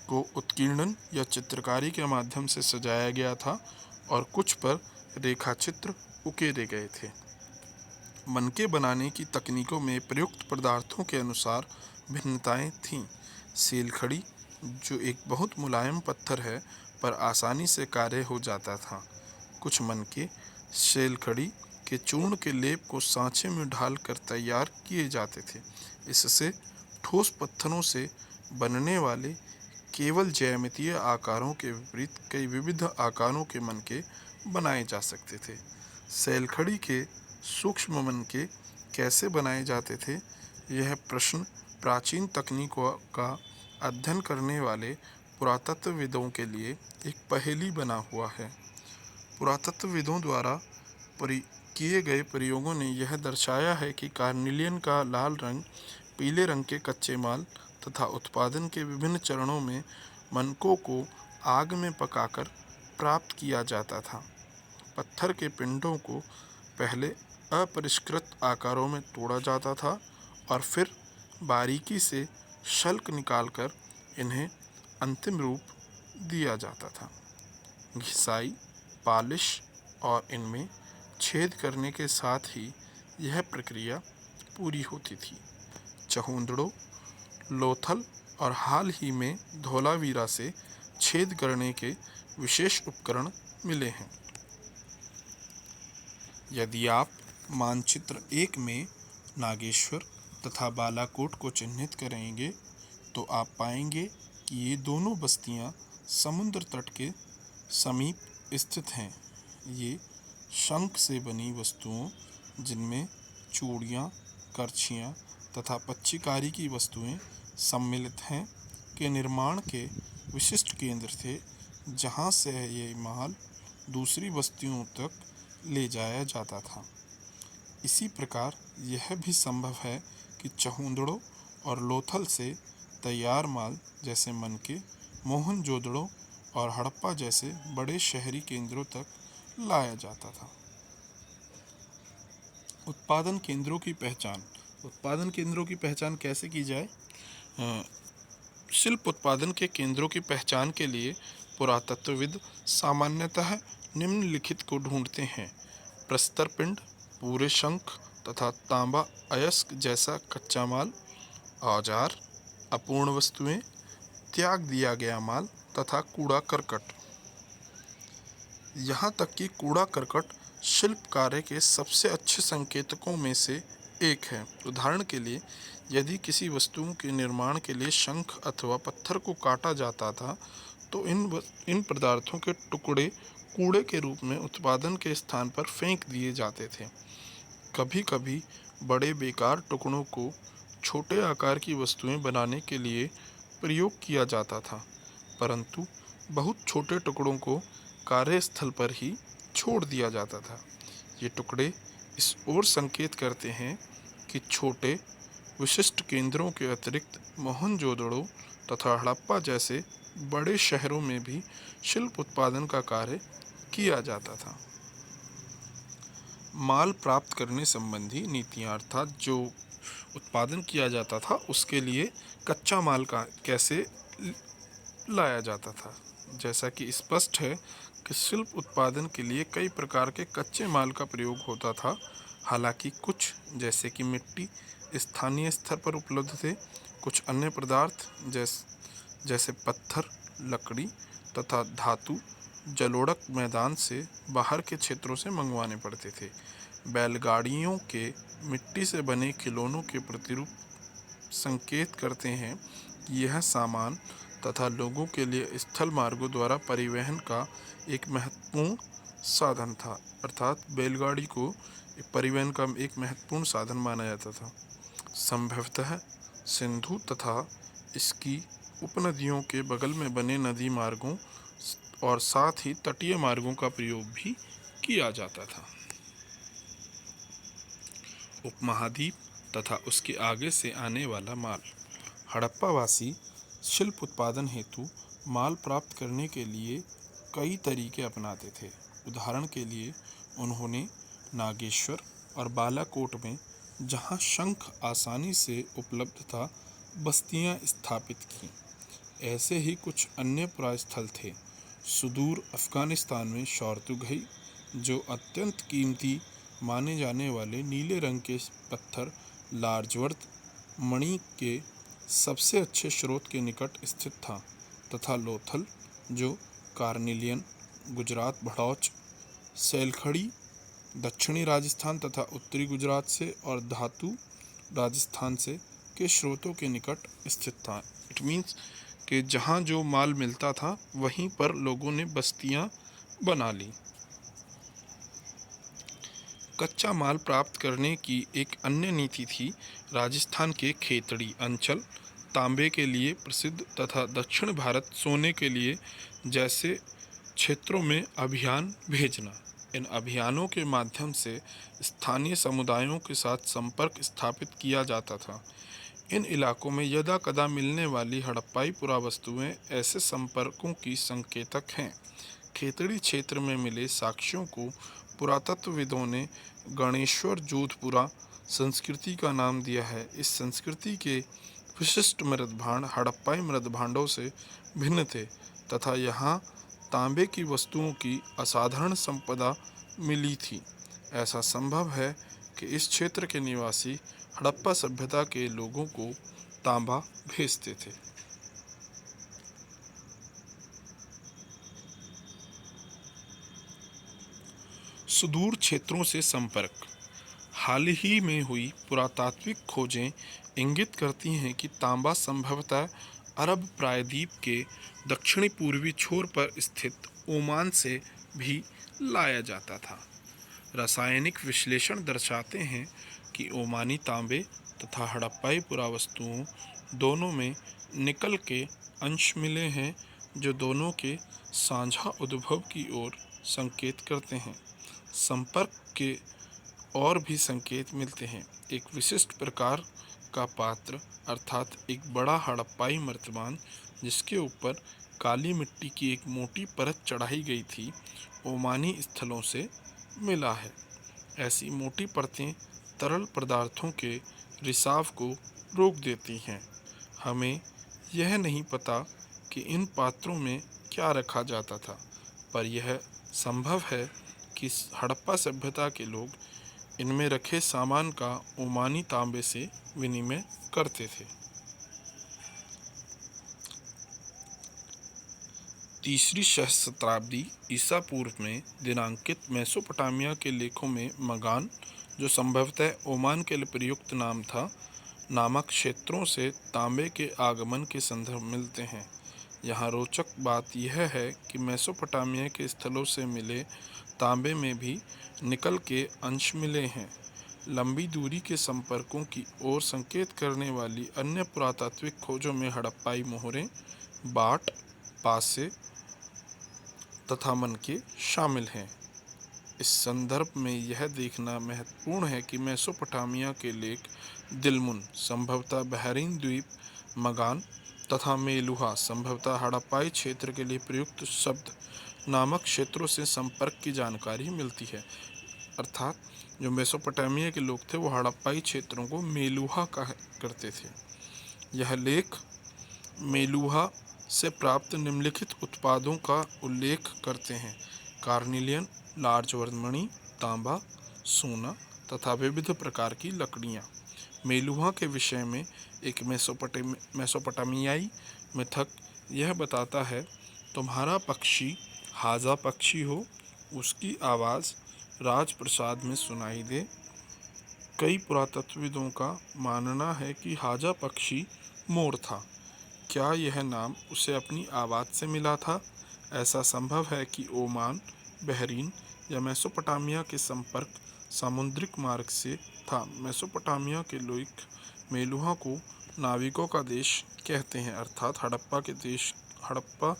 को उत्कीर्णन या चित्रकारी के माध्यम से सजाया गया था और कुछ पर रेखाचित्र उकेरे गए थे। मनके बनाने की तकनीकों में प्रयुक्त पदार्थों के अनुसार भिन्नताएं थीं। सेलखड़ी, जो एक बहुत मुलायम पत्थर है, पर आसानी से कार्य हो जाता था। कुछ मनके सेलखड़ी के चूर्ण के लेप को सांचे में ढालकर तैयार किए जाते थे। इससे ठोस पत्थरों से बनने वाले केवल ज्यामितीय आकारों के विपरीत कई विविध आकारों के मनके बनाए जा सकते थे। सेलखड़ी के सूक्ष्म मनके कैसे बनाए जाते थे, यह प्रश्न प्राचीन तकनीकों का अध्ययन करने वाले पुरातत्वविदों के लिए एक पहेली बना हुआ है। पुरातत्वविदों द्वारा किए गए प्रयोगों ने यह दर्शाया है कि कार्निलियन का लाल रंग पीले रंग के कच्चे माल तथा उत्पादन के विभिन्न चरणों में मनकों को आग में पकाकर प्राप्त किया जाता था। पत्थर के पिंडों को पहले अपरिष्कृत आकारों में तोड़ा जाता था और फिर बारीकी से शल्क निकालकर इन्हें अंतिम रूप दिया जाता था। घिसाई, पालिश और इनमें छेद करने के साथ ही यह प्रक्रिया पूरी होती थी। चहुंदड़ों, लोथल और हाल ही में धोलावीरा से छेद करने के विशेष उपकरण मिले हैं। यदि आप मानचित्र 1 में नागेश्वर तथा बालाकोट को चिन्हित करेंगे तो आप पाएंगे कि ये दोनों बस्तियां समुद्र तट के समीप स्थित हैं। ये शंख से बनी वस्तुओं, जिनमें चूड़ियाँ, करछियाँ तथा पच्चीकारी की वस्तुएं सम्मिलित हैं, के निर्माण के विशिष्ट केंद्र थे, जहाँ से ये माल दूसरी बस्तियों तक ले जाया जाता था। इसी प्रकार यह भी संभव है कि चहुंदड़ों और लोथल से तैयार माल जैसे मनके मोहनजोदड़ो और हड़प्पा जैसे बड़े शहरी केंद्रों तक लाया जाता था। उत्पादन केंद्रों की पहचान। उत्पादन केंद्रों की पहचान कैसे की जाए? शिल्प उत्पादन के केंद्रों की पहचान के लिए पुरातत्वविद सामान्यतः निम्नलिखित को ढूंढते हैं: प्रस्तर पिंड, पूरे शंख तथा तांबा अयस्क जैसा कच्चा माल, औजार, अपूर्ण वस्तुएं, त्याग दिया गया माल तथा कूड़ा करकट। यहाँ तक कि कूड़ा करकट शिल्प कार्य के सबसे अच्छे संकेतकों में से एक है। उदाहरण के लिए, यदि किसी वस्तु के निर्माण के लिए शंख अथवा पत्थर को काटा जाता था तो इन पदार्थों के टुकड़े कूड़े के रूप में उत्पादन के स्थान पर फेंक दिए जाते थे। कभी कभी बड़े बेकार टुकड़ों को छोटे आकार की वस्तुएं बनाने के लिए प्रयोग किया जाता था, परंतु बहुत छोटे टुकड़ों को कार्यस्थल पर ही छोड़ दिया जाता था। ये टुकड़े इस ओर संकेत करते हैं कि छोटे विशिष्ट केंद्रों के अतिरिक्त मोहनजोदड़ो तथा हड़प्पा जैसे बड़े शहरों में भी शिल्प उत्पादन का कार्य किया जाता था। माल प्राप्त करने संबंधी नीतियाँ, अर्थात जो उत्पादन किया जाता था उसके लिए कच्चा माल का कैसे लाया जाता था। जैसा कि स्पष्ट है कि शिल्प उत्पादन के लिए कई प्रकार के कच्चे माल का प्रयोग होता था। हालांकि कुछ, जैसे कि मिट्टी, स्थानीय स्तर पर उपलब्ध थे। कुछ अन्य पदार्थ जैसे पत्थर, लकड़ी तथा धातु जलोढ़ मैदान से बाहर के क्षेत्रों से मंगवाने पड़ते थे। बैलगाड़ियों के मिट्टी से बने खिलौनों के प्रतिरूप संकेत करते हैं कि यह सामान तथा लोगों के लिए स्थल मार्गों द्वारा परिवहन का एक महत्वपूर्ण साधन था। अर्थात बैलगाड़ी को परिवहन का एक महत्वपूर्ण साधन माना जाता था। संभवतः सिंधु तथा इसकी उपनदियों के बगल में बने नदी मार्गों और साथ ही तटीय मार्गों का प्रयोग भी किया जाता था। उपमहाद्वीप तथा उसके आगे से आने वाला माल। हड़प्पावासी शिल्प उत्पादन हेतु माल प्राप्त करने के लिए कई तरीके अपनाते थे। उदाहरण के लिए उन्होंने नागेश्वर और बालाकोट में, जहां शंख आसानी से उपलब्ध था, बस्तियां स्थापित की। ऐसे ही कुछ अन्य पुरास्थल थे। सुदूर अफगानिस्तान में शौरतुगई, जो अत्यंत कीमती माने जाने वाले नीले रंग के पत्थर लार्जवर्थ मणि के सबसे अच्छे स्रोत के निकट स्थित था, तथा लोथल, जो कार्निलियन, गुजरात भड़ौच, सैलखड़ी दक्षिणी राजस्थान तथा उत्तरी गुजरात से और धातु राजस्थान से के स्रोतों के निकट स्थित था। इट मीन्स कि जहाँ जो माल मिलता था वहीं पर लोगों ने बस्तियाँ बना ली। कच्चा माल प्राप्त करने की एक अन्य नीति थी राजस्थान के खेतड़ी अंचल तांबे के लिए प्रसिद्ध तथा दक्षिण भारत सोने के लिए जैसे क्षेत्रों में अभियान भेजना। इन अभियानों के माध्यम से स्थानीय समुदायों के साथ संपर्क स्थापित किया जाता था। इन इलाकों में यदा कदा मिलने वाली हड़प्पाई पुरावस्तुएं ऐसे संपर्कों की संकेतक हैं। खेतड़ी क्षेत्र में मिले साक्ष्यों को पुरातत्वविदों ने गणेश्वर जोधपुरा संस्कृति का नाम दिया है। इस संस्कृति के विशिष्ट मृदभांड हड़प्पाई मृदभांडों से भिन्न थे तथा यहाँ तांबे की वस्तुओं की असाधारण संपदा मिली थी। ऐसा संभव है कि इस क्षेत्र के निवासी हड़प्पा सभ्यता के लोगों को तांबा भेजते थे। सुदूर क्षेत्रों से संपर्क। हाल ही में हुई पुरातात्विक खोजें इंगित करती हैं कि तांबा संभवतः अरब प्रायद्वीप के दक्षिणी पूर्वी छोर पर स्थित ओमान से भी लाया जाता था। रासायनिक विश्लेषण दर्शाते हैं कि ओमानी तांबे तथा हड़प्पाई पुरावस्तुओं दोनों में निकल के अंश मिले हैं, जो दोनों के साझा उद्भव की ओर संकेत करते हैं। संपर्क के और भी संकेत मिलते हैं। एक विशिष्ट प्रकार का पात्र, अर्थात एक बड़ा हड़प्पाई मर्तबान जिसके ऊपर काली मिट्टी की एक मोटी परत चढ़ाई गई थी, ओमानी स्थलों से मिला है। ऐसी मोटी परतें तरल पदार्थों के रिसाव को रोक देती हैं। हमें यह नहीं पता कि इन पात्रों में क्या रखा जाता था, पर यह संभव है कि हड़प्पा सभ्यता के लोग इनमें रखे सामान का ओमानी तांबे से विनिमय करते थे। तीसरी सहस्त्राब्दी ईसा पूर्व में दिनांकित मेसोपोटामिया के लेखों में मगान, जो संभवतः ओमान के लिए प्रयुक्त नाम था, नामक क्षेत्रों से तांबे के आगमन के संदर्भ मिलते हैं। यहाँ रोचक बात यह है कि मेसोपोटामिया के स्थलों से मिले तांबे में भी निकल के अंश मिले हैं। लंबी दूरी के संपर्कों की ओर संकेत करने वाली अन्य पुरातात्विक खोजों में हड़प्पाई मोहरें, बाट, पासे तथा मनके शामिल हैं। इस संदर्भ में यह देखना महत्वपूर्ण है कि मेसोपोटामिया के लेख दिलमुन संभवतः बहरीन द्वीप, मगान तथा मेलुहा संभवतः हड़प्पाई क्षेत्र के लिए प्रयुक्त शब्द नामक क्षेत्रों से संपर्क की जानकारी मिलती है। अर्थात जो मेसोपोटामिया के लोग थे वो हड़प्पाई क्षेत्रों को मेलुहा कहा करते थे। यह लेख मेलुहा से प्राप्त निम्नलिखित उत्पादों का उल्लेख करते हैं: कार्निलियन, लार्ज वर्णमणि, तांबा, सोना तथा विविध प्रकार की लकड़ियाँ। मेलुहा के विषय में एक मेसोपोटामियाई मिथक यह बताता है, तुम्हारा पक्षी हाजा पक्षी हो, उसकी आवाज़ राजप्रसाद में सुनाई दे। कई पुरातत्वविदों का मानना है कि हाजा पक्षी मोर था। क्या यह नाम उसे अपनी आवाज़ से मिला था? ऐसा संभव है कि ओमान, बहरीन या मेसोपोटामिया के संपर्क सामुद्रिक मार्ग से था। मेसोपोटामिया के लोग मेलुहा को नाविकों का देश कहते हैं, अर्थात हड़प्पा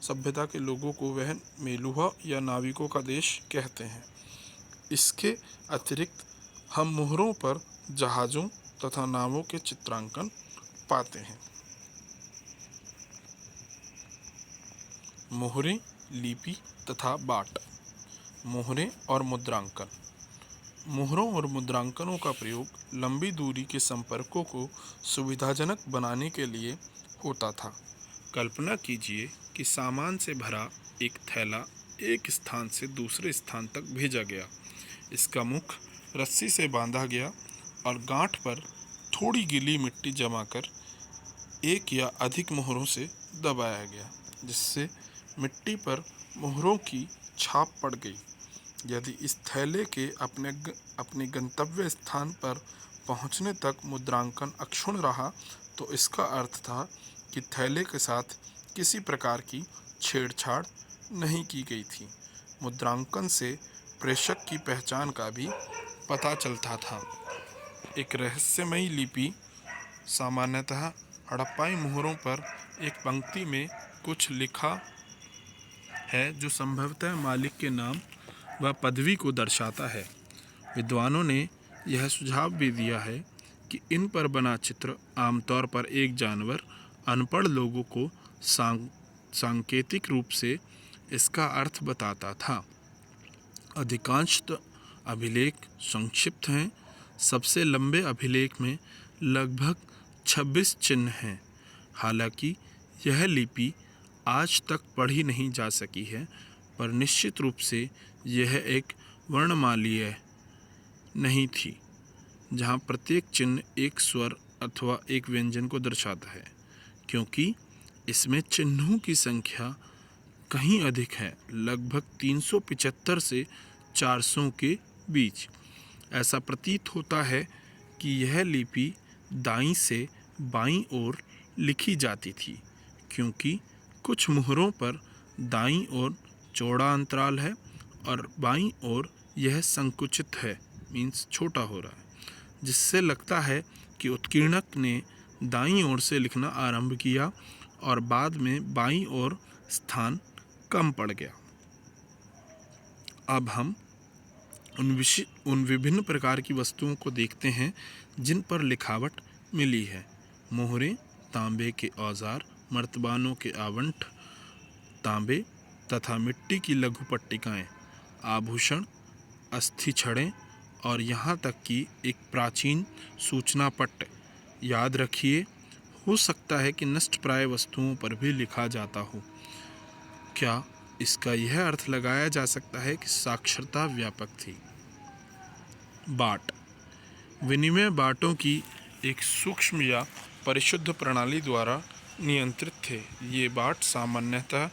सभ्यता के लोगों को वह मेलुहा या नाविकों का देश कहते हैं। इसके अतिरिक्त हम मोहरों पर जहाज़ों तथा नावों के चित्रांकन पाते हैं। मोहरें, लिपि तथा बाट। मोहरें और मुद्रांकन। मोहरों और मुद्रांकनों का प्रयोग लंबी दूरी के संपर्कों को सुविधाजनक बनाने के लिए होता था। कल्पना कीजिए कि सामान से भरा एक थैला एक स्थान से दूसरे स्थान तक भेजा गया। इसका मुख रस्सी से बांधा गया और गांठ पर थोड़ी गीली मिट्टी जमा कर एक या अधिक मोहरों से दबाया गया, जिससे मिट्टी पर मोहरों की छाप पड़ गई। यदि इस थैले के अपने गंतव्य स्थान पर पहुंचने तक मुद्रांकन अक्षुण्ण रहा तो इसका अर्थ था कि थैले के साथ किसी प्रकार की छेड़छाड़ नहीं की गई थी। मुद्रांकन से प्रेषक की पहचान का भी पता चलता था। एक रहस्यमयी लिपि। सामान्यतः हड़प्पाई मोहरों पर एक पंक्ति में कुछ लिखा है जो संभवतः मालिक के नाम व पदवी को दर्शाता है। विद्वानों ने यह सुझाव भी दिया है कि इन पर बना चित्र आमतौर पर एक जानवर अनपढ़ लोगों को सांकेतिक रूप से इसका अर्थ बताता था। अधिकांशतः अभिलेख संक्षिप्त हैं। सबसे लंबे अभिलेख में लगभग 26 चिन्ह हैं। हालांकि यह लिपि आज तक पढ़ी नहीं जा सकी है, पर निश्चित रूप से यह एक वर्णमालीय नहीं थी, जहाँ प्रत्येक चिन्ह एक स्वर अथवा एक व्यंजन को दर्शाता है, क्योंकि इसमें चिन्हों की संख्या कहीं अधिक है, लगभग 375 से 400 के बीच। ऐसा प्रतीत होता है कि यह लिपि दाईं से बाईं ओर लिखी जाती थी, क्योंकि कुछ मोहरों पर दाईं ओर चौड़ा अंतराल है और बाईं ओर यह संकुचित है, मीन्स छोटा हो रहा है, जिससे लगता है कि उत्कीर्णक ने दाईं ओर से लिखना आरंभ किया और बाद में बाईं ओर स्थान कम पड़ गया। अब हम उन विभिन्न प्रकार की वस्तुओं को देखते हैं जिन पर लिखावट मिली है। मोहरें, तांबे के औजार, मर्तबानों के आवंट, तांबे तथा मिट्टी की लघु पट्टिकाएँ, आभूषण, अस्थि छड़ें और यहाँ तक कि एक प्राचीन सूचना पट्ट। याद रखिए, हो सकता है कि नष्टप्राय वस्तुओं पर भी लिखा जाता हो। क्या इसका यह अर्थ लगाया जा सकता है कि साक्षरता व्यापक थी? बाट। विनिमय बाटों की एक सूक्ष्म या परिशुद्ध प्रणाली द्वारा नियंत्रित थे। ये बाट सामान्यतः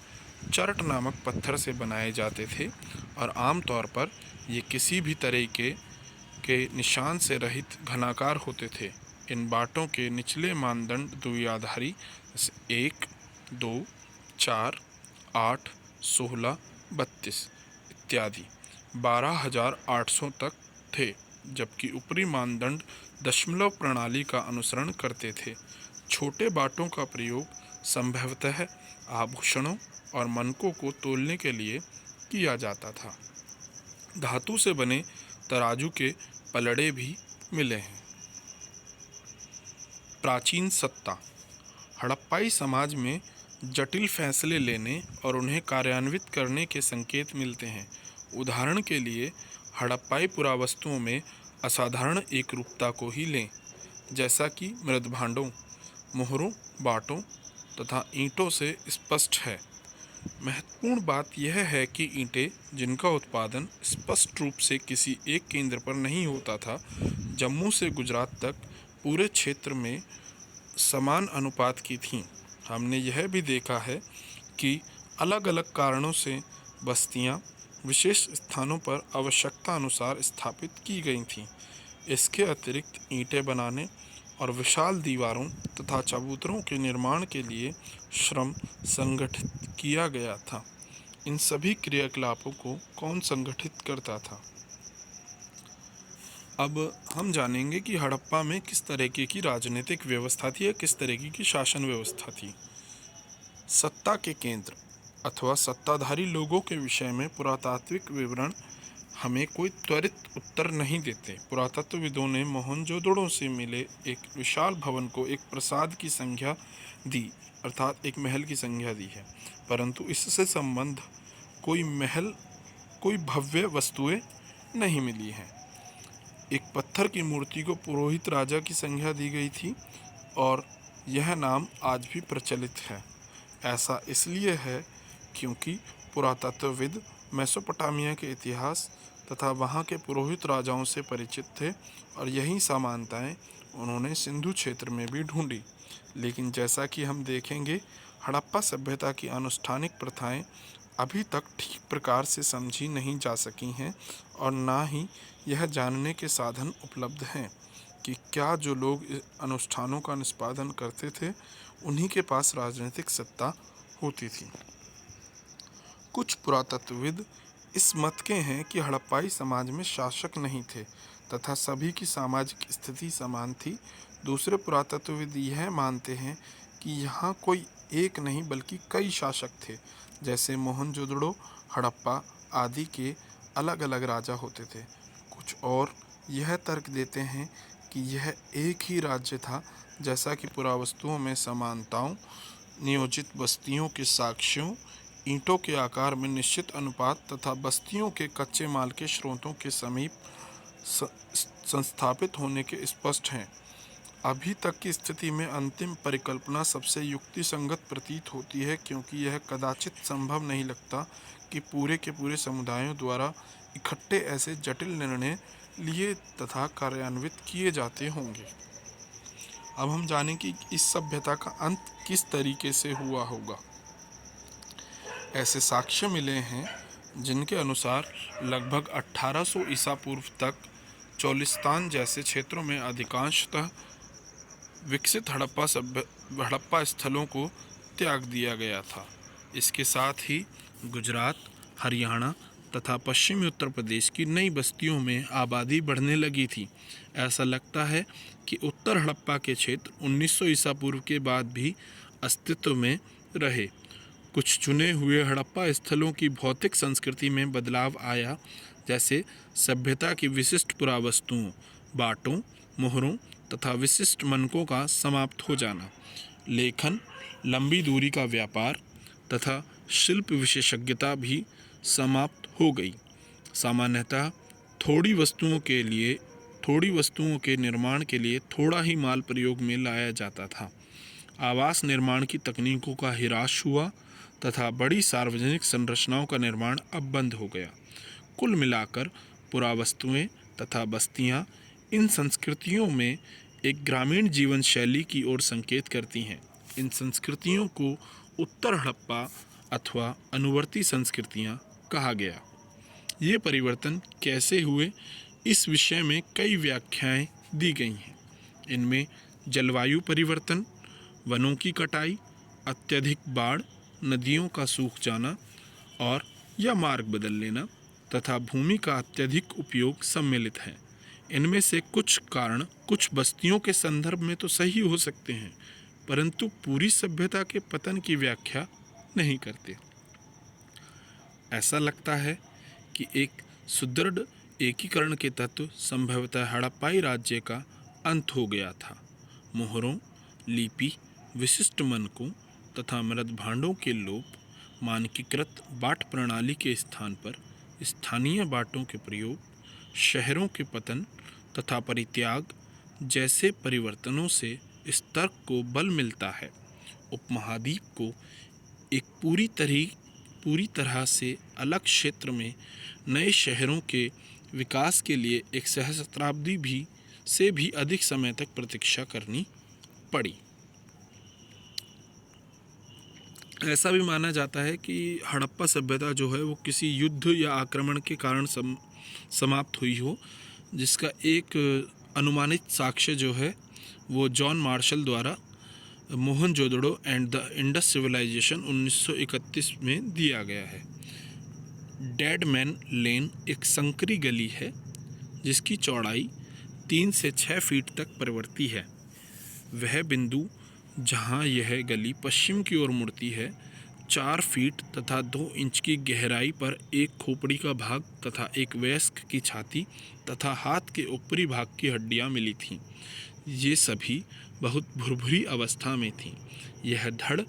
चर्ट नामक पत्थर से बनाए जाते थे और आमतौर पर ये किसी भी तरीके के निशान से रहित घनाकार होते थे। इन बाटों के निचले मानदंड द्विआधारी 1, 2, 4, 8, 16, 32 इत्यादि 12,800 तक थे, जबकि ऊपरी मानदंड दशमलव प्रणाली का अनुसरण करते थे। छोटे बाटों का प्रयोग संभवतः आभूषणों और मनकों को तोलने के लिए किया जाता था। धातु से बने तराजू के पलड़े भी मिले हैं। प्राचीन सत्ता। हड़प्पाई समाज में जटिल फैसले लेने और उन्हें कार्यान्वित करने के संकेत मिलते हैं। उदाहरण के लिए हड़प्पाई पुरावस्तुओं में असाधारण एकरूपता को ही लें, जैसा कि मृदभांडों, मोहरों, बाटों तथा ईंटों से स्पष्ट है। महत्वपूर्ण बात यह है कि ईंटें, जिनका उत्पादन स्पष्ट रूप से किसी एक केंद्र पर नहीं होता था, जम्मू से गुजरात तक पूरे क्षेत्र में समान अनुपात की थीं। हमने यह भी देखा है कि अलग अलग कारणों से बस्तियां विशेष स्थानों पर आवश्यकता अनुसार स्थापित की गई थीं। इसके अतिरिक्त ईंटें बनाने और विशाल दीवारों तथा चबूतरों के निर्माण के लिए श्रम संगठित किया गया था। इन सभी क्रियाकलापों को कौन संगठित करता था? अब हम जानेंगे कि हड़प्पा में किस तरीके की राजनीतिक व्यवस्था थी या किस तरीके की शासन व्यवस्था थी। सत्ता के केंद्र अथवा सत्ताधारी लोगों के विषय में पुरातात्विक विवरण हमें कोई त्वरित उत्तर नहीं देते। पुरातत्वविदों ने मोहनजोदड़ो से मिले एक विशाल भवन को एक प्रासाद की संज्ञा दी, अर्थात एक महल की संज्ञा दी है, परंतु इससे संबंध कोई भव्य वस्तुएं नहीं मिली हैं। एक पत्थर की मूर्ति को पुरोहित राजा की संज्ञा दी गई थी और यह नाम आज भी प्रचलित है। ऐसा इसलिए है क्योंकि पुरातत्वविद मेसोपोटामिया के इतिहास तथा वहाँ के पुरोहित राजाओं से परिचित थे और यही समानताएं उन्होंने सिंधु क्षेत्र में भी ढूंढी। लेकिन जैसा कि हम देखेंगे, हड़प्पा सभ्यता की अनुष्ठानिक प्रथाएं अभी तक ठीक प्रकार से समझी नहीं जा सकी हैं और ना ही यह जानने के साधन उपलब्ध हैं कि क्या जो लोग अनुष्ठानों का निष्पादन करते थे उन्हीं के पास राजनीतिक सत्ता होती थी। कुछ पुरातत्वविद इस मत के हैं कि हड़प्पाई समाज में शासक नहीं थे तथा सभी की सामाजिक स्थिति समान थी। दूसरे पुरातत्वविद यह मानते हैं कि यहाँ कोई एक नहीं बल्कि कई शासक थे, जैसे मोहनजोदड़ो, हड़प्पा आदि के अलग अलग राजा होते थे। कुछ और यह तर्क देते हैं कि यह एक ही राज्य था, जैसा कि पुरावस्तुओं में समानताओं, नियोजित बस्तियों के साक्ष्यों, ईंटों के आकार में निश्चित अनुपात तथा बस्तियों के कच्चे माल के स्रोतों के समीप संस्थापित होने के स्पष्ट हैं। अभी तक की स्थिति में अंतिम परिकल्पना सबसे युक्तिसंगत प्रतीत होती है, क्योंकि यह कदाचित संभव नहीं लगता कि पूरे के पूरे समुदायों द्वारा इकट्ठे ऐसे जटिल निर्णय लिए तथा कार्यान्वित किए जाते होंगे। अब हम जानें कि इस सभ्यता का अंत किस तरीके से हुआ होगा। ऐसे साक्ष्य मिले हैं जिनके अनुसार लगभग 1800 ईसा पूर्व तक चोलिस्तान जैसे क्षेत्रों में अधिकांशतः विकसित हड़प्पा स्थलों को त्याग दिया गया था। इसके साथ ही गुजरात, हरियाणा तथा पश्चिमी उत्तर प्रदेश की नई बस्तियों में आबादी बढ़ने लगी थी। ऐसा लगता है कि उत्तर हड़प्पा के क्षेत्र 1900 ईसा पूर्व के बाद भी अस्तित्व में रहे। कुछ चुने हुए हड़प्पा स्थलों की भौतिक संस्कृति में बदलाव आया, जैसे सभ्यता की विशिष्ट पुरावस्तुओं, बाटों, मोहरों तथा विशिष्ट मनकों का समाप्त हो जाना। लेखन, लंबी दूरी का व्यापार तथा शिल्प विशेषज्ञता भी समाप्त हो गई। सामान्यतः थोड़ी वस्तुओं के निर्माण के लिए थोड़ा ही माल प्रयोग में लाया जाता था। आवास निर्माण की तकनीकों का ह्रास हुआ तथा बड़ी सार्वजनिक संरचनाओं का निर्माण अब बंद हो गया। कुल मिलाकर पुरावस्तुएं तथा बस्तियां इन संस्कृतियों में एक ग्रामीण जीवन शैली की ओर संकेत करती हैं। इन संस्कृतियों को उत्तर हड़प्पा अथवा अनुवर्ती संस्कृतियां कहा गया। ये परिवर्तन कैसे हुए, इस विषय में कई व्याख्याएं दी गई हैं। इनमें जलवायु परिवर्तन, वनों की कटाई, अत्यधिक बाढ़, नदियों का सूख जाना और या मार्ग बदल लेना तथा भूमि का अत्यधिक उपयोग सम्मिलित है। इनमें से कुछ कारण कुछ बस्तियों के संदर्भ में तो सही हो सकते हैं, परंतु पूरी सभ्यता के पतन की व्याख्या नहीं करते। ऐसा लगता है कि एक सुदृढ़ एकीकरण के तत्व संभवतः हड़प्पाई राज्य का अंत हो गया था। मोहरों, लिपि, विशिष्ट मनकों तथा मृत भांडों के लोप, मानकीकृत बाट प्रणाली के स्थान पर स्थानीय बाटों के प्रयोग, शहरों के पतन तथा परित्याग जैसे परिवर्तनों से इस तर्क को बल मिलता है। उपमहाद्वीप को एक पूरी तरह से अलग क्षेत्र में नए शहरों के विकास के लिए एक सहस्त्राब्दी से भी अधिक समय तक प्रतीक्षा करनी पड़ी। ऐसा भी माना जाता है कि हड़प्पा सभ्यता जो है वो किसी युद्ध या आक्रमण के कारण समाप्त हुई हो, जिसका एक अनुमानित साक्ष्य जो है वो जॉन मार्शल द्वारा Mohenjodaro and the Indus civilisation 1931 में दिया गया है। डेड मैन लेन एक संकरी गली है जिसकी चौड़ाई 3 से 6 फीट तक परिवर्ती है। वह बिंदु जहां यह गली पश्चिम की ओर मुड़ती है, 4 फीट तथा 2 इंच की गहराई पर एक खोपड़ी का भाग तथा एक वयस्क की छाती तथा हाथ के ऊपरी भाग की हड्डियां मिली थीं। ये सभी बहुत भुरभुरी अवस्था में थीं। यह धड़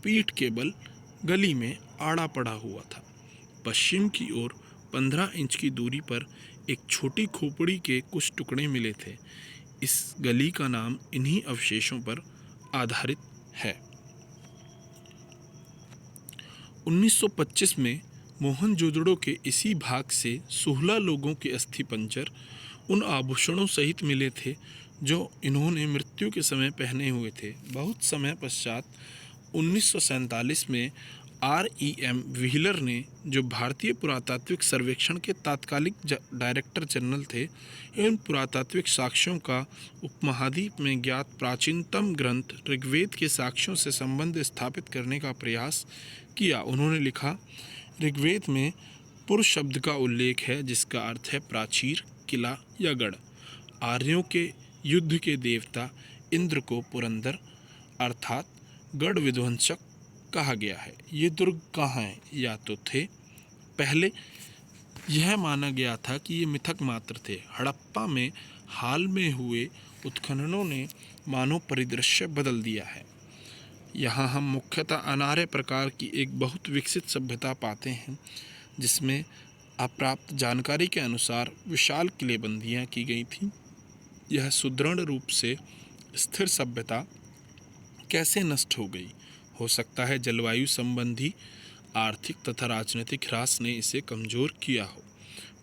पीठ के बल गली में आड़ा पड़ा हुआ था। पश्चिम की ओर 15 इंच की दूरी पर एक छोटी खोपड़ी के कुछ टुकड़े मिले थे। इस गली का नाम इन्हीं अवशेषों पर आधारित है। 1925 में मोहनजोदड़ो के इसी भाग से 16 लोगों के अस्थिपंजर उन आभूषणों सहित मिले थे जो इन्होंने मृत्यु के समय पहने हुए थे। बहुत समय पश्चात 1947 में REM व्हीलर ने, जो भारतीय पुरातात्विक सर्वेक्षण के तात्कालिक डायरेक्टर जनरल थे, इन पुरातात्विक साक्ष्यों का उपमहाद्वीप में ज्ञात प्राचीनतम ग्रंथ ऋग्वेद के साक्ष्यों से संबंध स्थापित करने का प्रयास किया। उन्होंने लिखा, ऋग्वेद में पुर शब्द का उल्लेख है जिसका अर्थ है प्राचीर, किला या गढ़। आर्यों के युद्ध के देवता इंद्र को पुरंदर अर्थात गढ़ विध्वंसक कहा गया है। ये दुर्ग कहाँ हैं? या तो थे। पहले यह माना गया था कि ये मिथक मात्र थे। हड़प्पा में हाल में हुए उत्खननों ने मानव परिदृश्य बदल दिया है। यहाँ हम मुख्यतः अनार्य प्रकार की एक बहुत विकसित सभ्यता पाते हैं जिसमें अप्राप्त जानकारी के अनुसार विशाल किलेबंदियाँ की गई थीं। यह सुदृढ़ रूप से स्थिर सभ्यता कैसे नष्ट हो गई? हो सकता है जलवायु संबंधी आर्थिक तथा राजनीतिक ह्रास ने इसे कमज़ोर किया हो,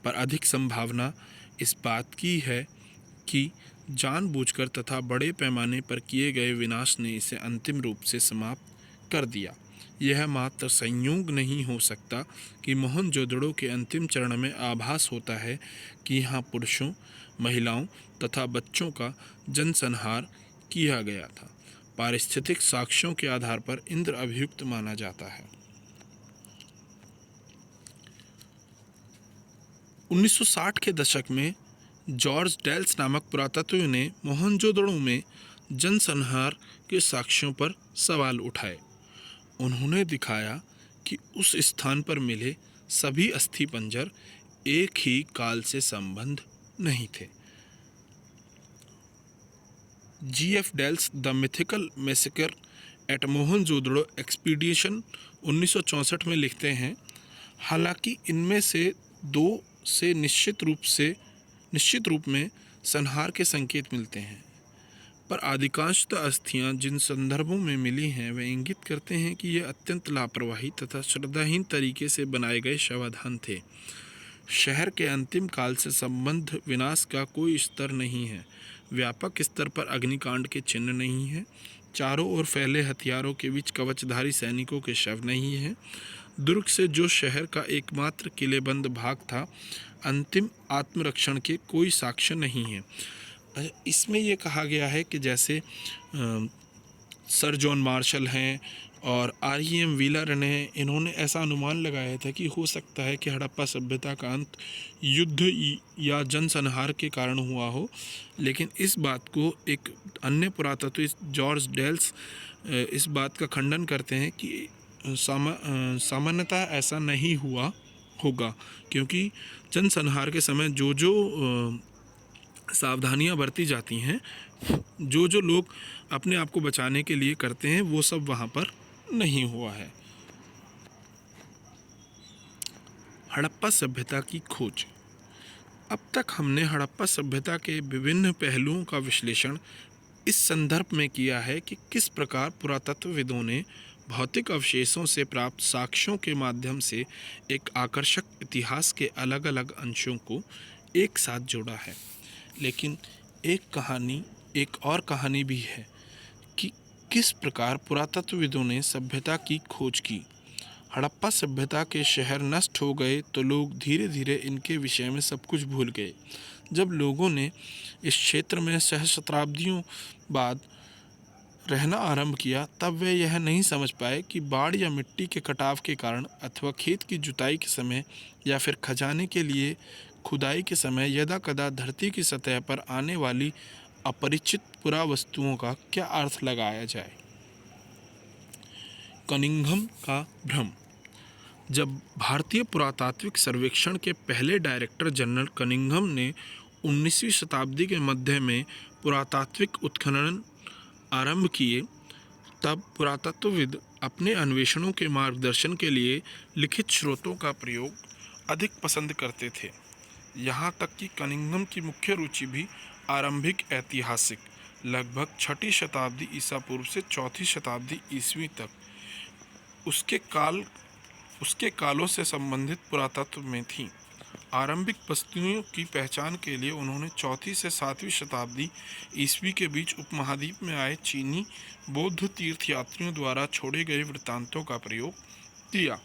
पर अधिक संभावना इस बात की है कि जानबूझकर तथा बड़े पैमाने पर किए गए विनाश ने इसे अंतिम रूप से समाप्त कर दिया। यह मात्र संयोग नहीं हो सकता कि मोहनजोदड़ो के अंतिम चरण में आभास होता है कि यहाँ पुरुषों, महिलाओं तथा बच्चों का जनसंहार किया गया था। पारिस्थितिक साक्ष्यों के आधार पर इंद्र अभियुक्त माना जाता है। 1960 के दशक में जॉर्ज डेल्स नामक पुरातत्वविद ने मोहनजोदड़ो में जनसंहार के साक्ष्यों पर सवाल उठाए। उन्होंने दिखाया कि उस स्थान पर मिले सभी अस्थिपंजर एक ही काल से संबद्ध नहीं थे। G.F. Dales the mythical massacre at Mohenjodaro expedition 1964 में लिखते हैं, हालांकि इनमें से 2 से निश्चित रूप में संहार के संकेत मिलते हैं, पर अधिकांशतः अस्थियां जिन संदर्भों में मिली हैं वे इंगित करते हैं कि ये अत्यंत लापरवाही तथा श्रद्धाहीन तरीके से बनाए गए शवाधान थे। शहर के अंतिम काल से संबद्ध विनाश का कोई स्तर नहीं है। व्यापक स्तर पर अग्निकांड के चिन्ह नहीं हैं। चारों ओर फैले हथियारों के बीच कवचधारी सैनिकों के शव नहीं हैं। दुर्ग से जो शहर का एकमात्र किलेबंद भाग था, अंतिम आत्मरक्षण के कोई साक्ष्य नहीं है। इसमें ये कहा गया है कि जैसे सर जॉन मार्शल हैं और REM व्हीलर ने, इन्होंने ऐसा अनुमान लगाया था कि हो सकता है कि हड़प्पा सभ्यता का अंत युद्ध या जनसंहार के कारण हुआ हो, लेकिन इस बात को एक अन्य पुरातत्वविद जॉर्ज डेल्स इस बात का खंडन करते हैं कि सामान्यतः ऐसा नहीं हुआ होगा, क्योंकि जनसंहार के समय जो सावधानियां बरती जाती हैं, जो लोग अपने आप को बचाने के लिए करते हैं, वो सब वहाँ पर नहीं हुआ है। हड़प्पा सभ्यता की खोज। अब तक हमने हड़प्पा सभ्यता के विभिन्न पहलुओं का विश्लेषण इस संदर्भ में किया है कि किस प्रकार पुरातत्वविदों ने भौतिक अवशेषों से प्राप्त साक्ष्यों के माध्यम से एक आकर्षक इतिहास के अलग अलग अंशों को एक साथ जोड़ा है। लेकिन एक और कहानी भी है कि किस प्रकार पुरातत्वविदों ने सभ्यता की खोज की। हड़प्पा सभ्यता के शहर नष्ट हो गए तो लोग धीरे धीरे इनके विषय में सब कुछ भूल गए। जब लोगों ने इस क्षेत्र में सहस्त्राब्दियों बाद रहना आरंभ किया तब वे यह नहीं समझ पाए कि बाढ़ या मिट्टी के कटाव के कारण अथवा खेत की जुताई के समय या फिर खजाने के लिए खुदाई के समय यदाकदा धरती की सतह पर आने वाली अपरिचित पुरावस्तुओं का क्या अर्थ लगाया जाए। कनिंघम का भ्रम। जब भारतीय पुरातात्विक सर्वेक्षण के पहले डायरेक्टर जनरल कनिंघम ने 19वीं शताब्दी के मध्य में पुरातात्विक उत्खनन आरंभ किए तब पुरातत्वविद अपने अन्वेषणों के मार्गदर्शन के लिए लिखित स्रोतों का प्रयोग अधिक पसंद करते थे। यहाँ तक कि कनिंघम की मुख्य रुचि भी आरंभिक ऐतिहासिक लगभग 6वीं शताब्दी ईसा पूर्व से 4वीं शताब्दी ईस्वी तक उसके कालों से संबंधित पुरातत्व में थी। आरंभिक वस्तुओं की पहचान के लिए उन्होंने 4वीं से 7वीं शताब्दी ईस्वी के बीच उपमहाद्वीप में आए चीनी बौद्ध तीर्थयात्रियों द्वारा छोड़े गए वृत्तांतों का प्रयोग किया।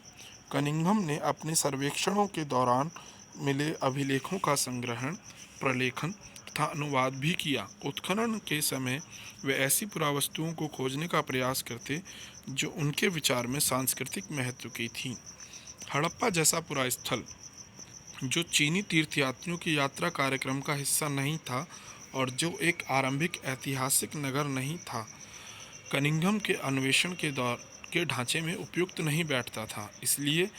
कनिंघम ने अपने सर्वेक्षणों के दौरान मिले अभिलेखों का संग्रहण, प्रलेखन तथा अनुवाद भी किया। उत्खनन के समय वे ऐसी पुरावस्तुओं को खोजने का प्रयास करते जो उनके विचार में सांस्कृतिक महत्व की थीं। हड़प्पा जैसा पुरास्थल जो चीनी तीर्थयात्रियों की यात्रा कार्यक्रम का हिस्सा नहीं था और जो एक आरंभिक ऐतिहासिक नगर नहीं था, कनिंघम के अन्वेषण के ढांचे में उपयुक्त नहीं बैठता था। इसलिए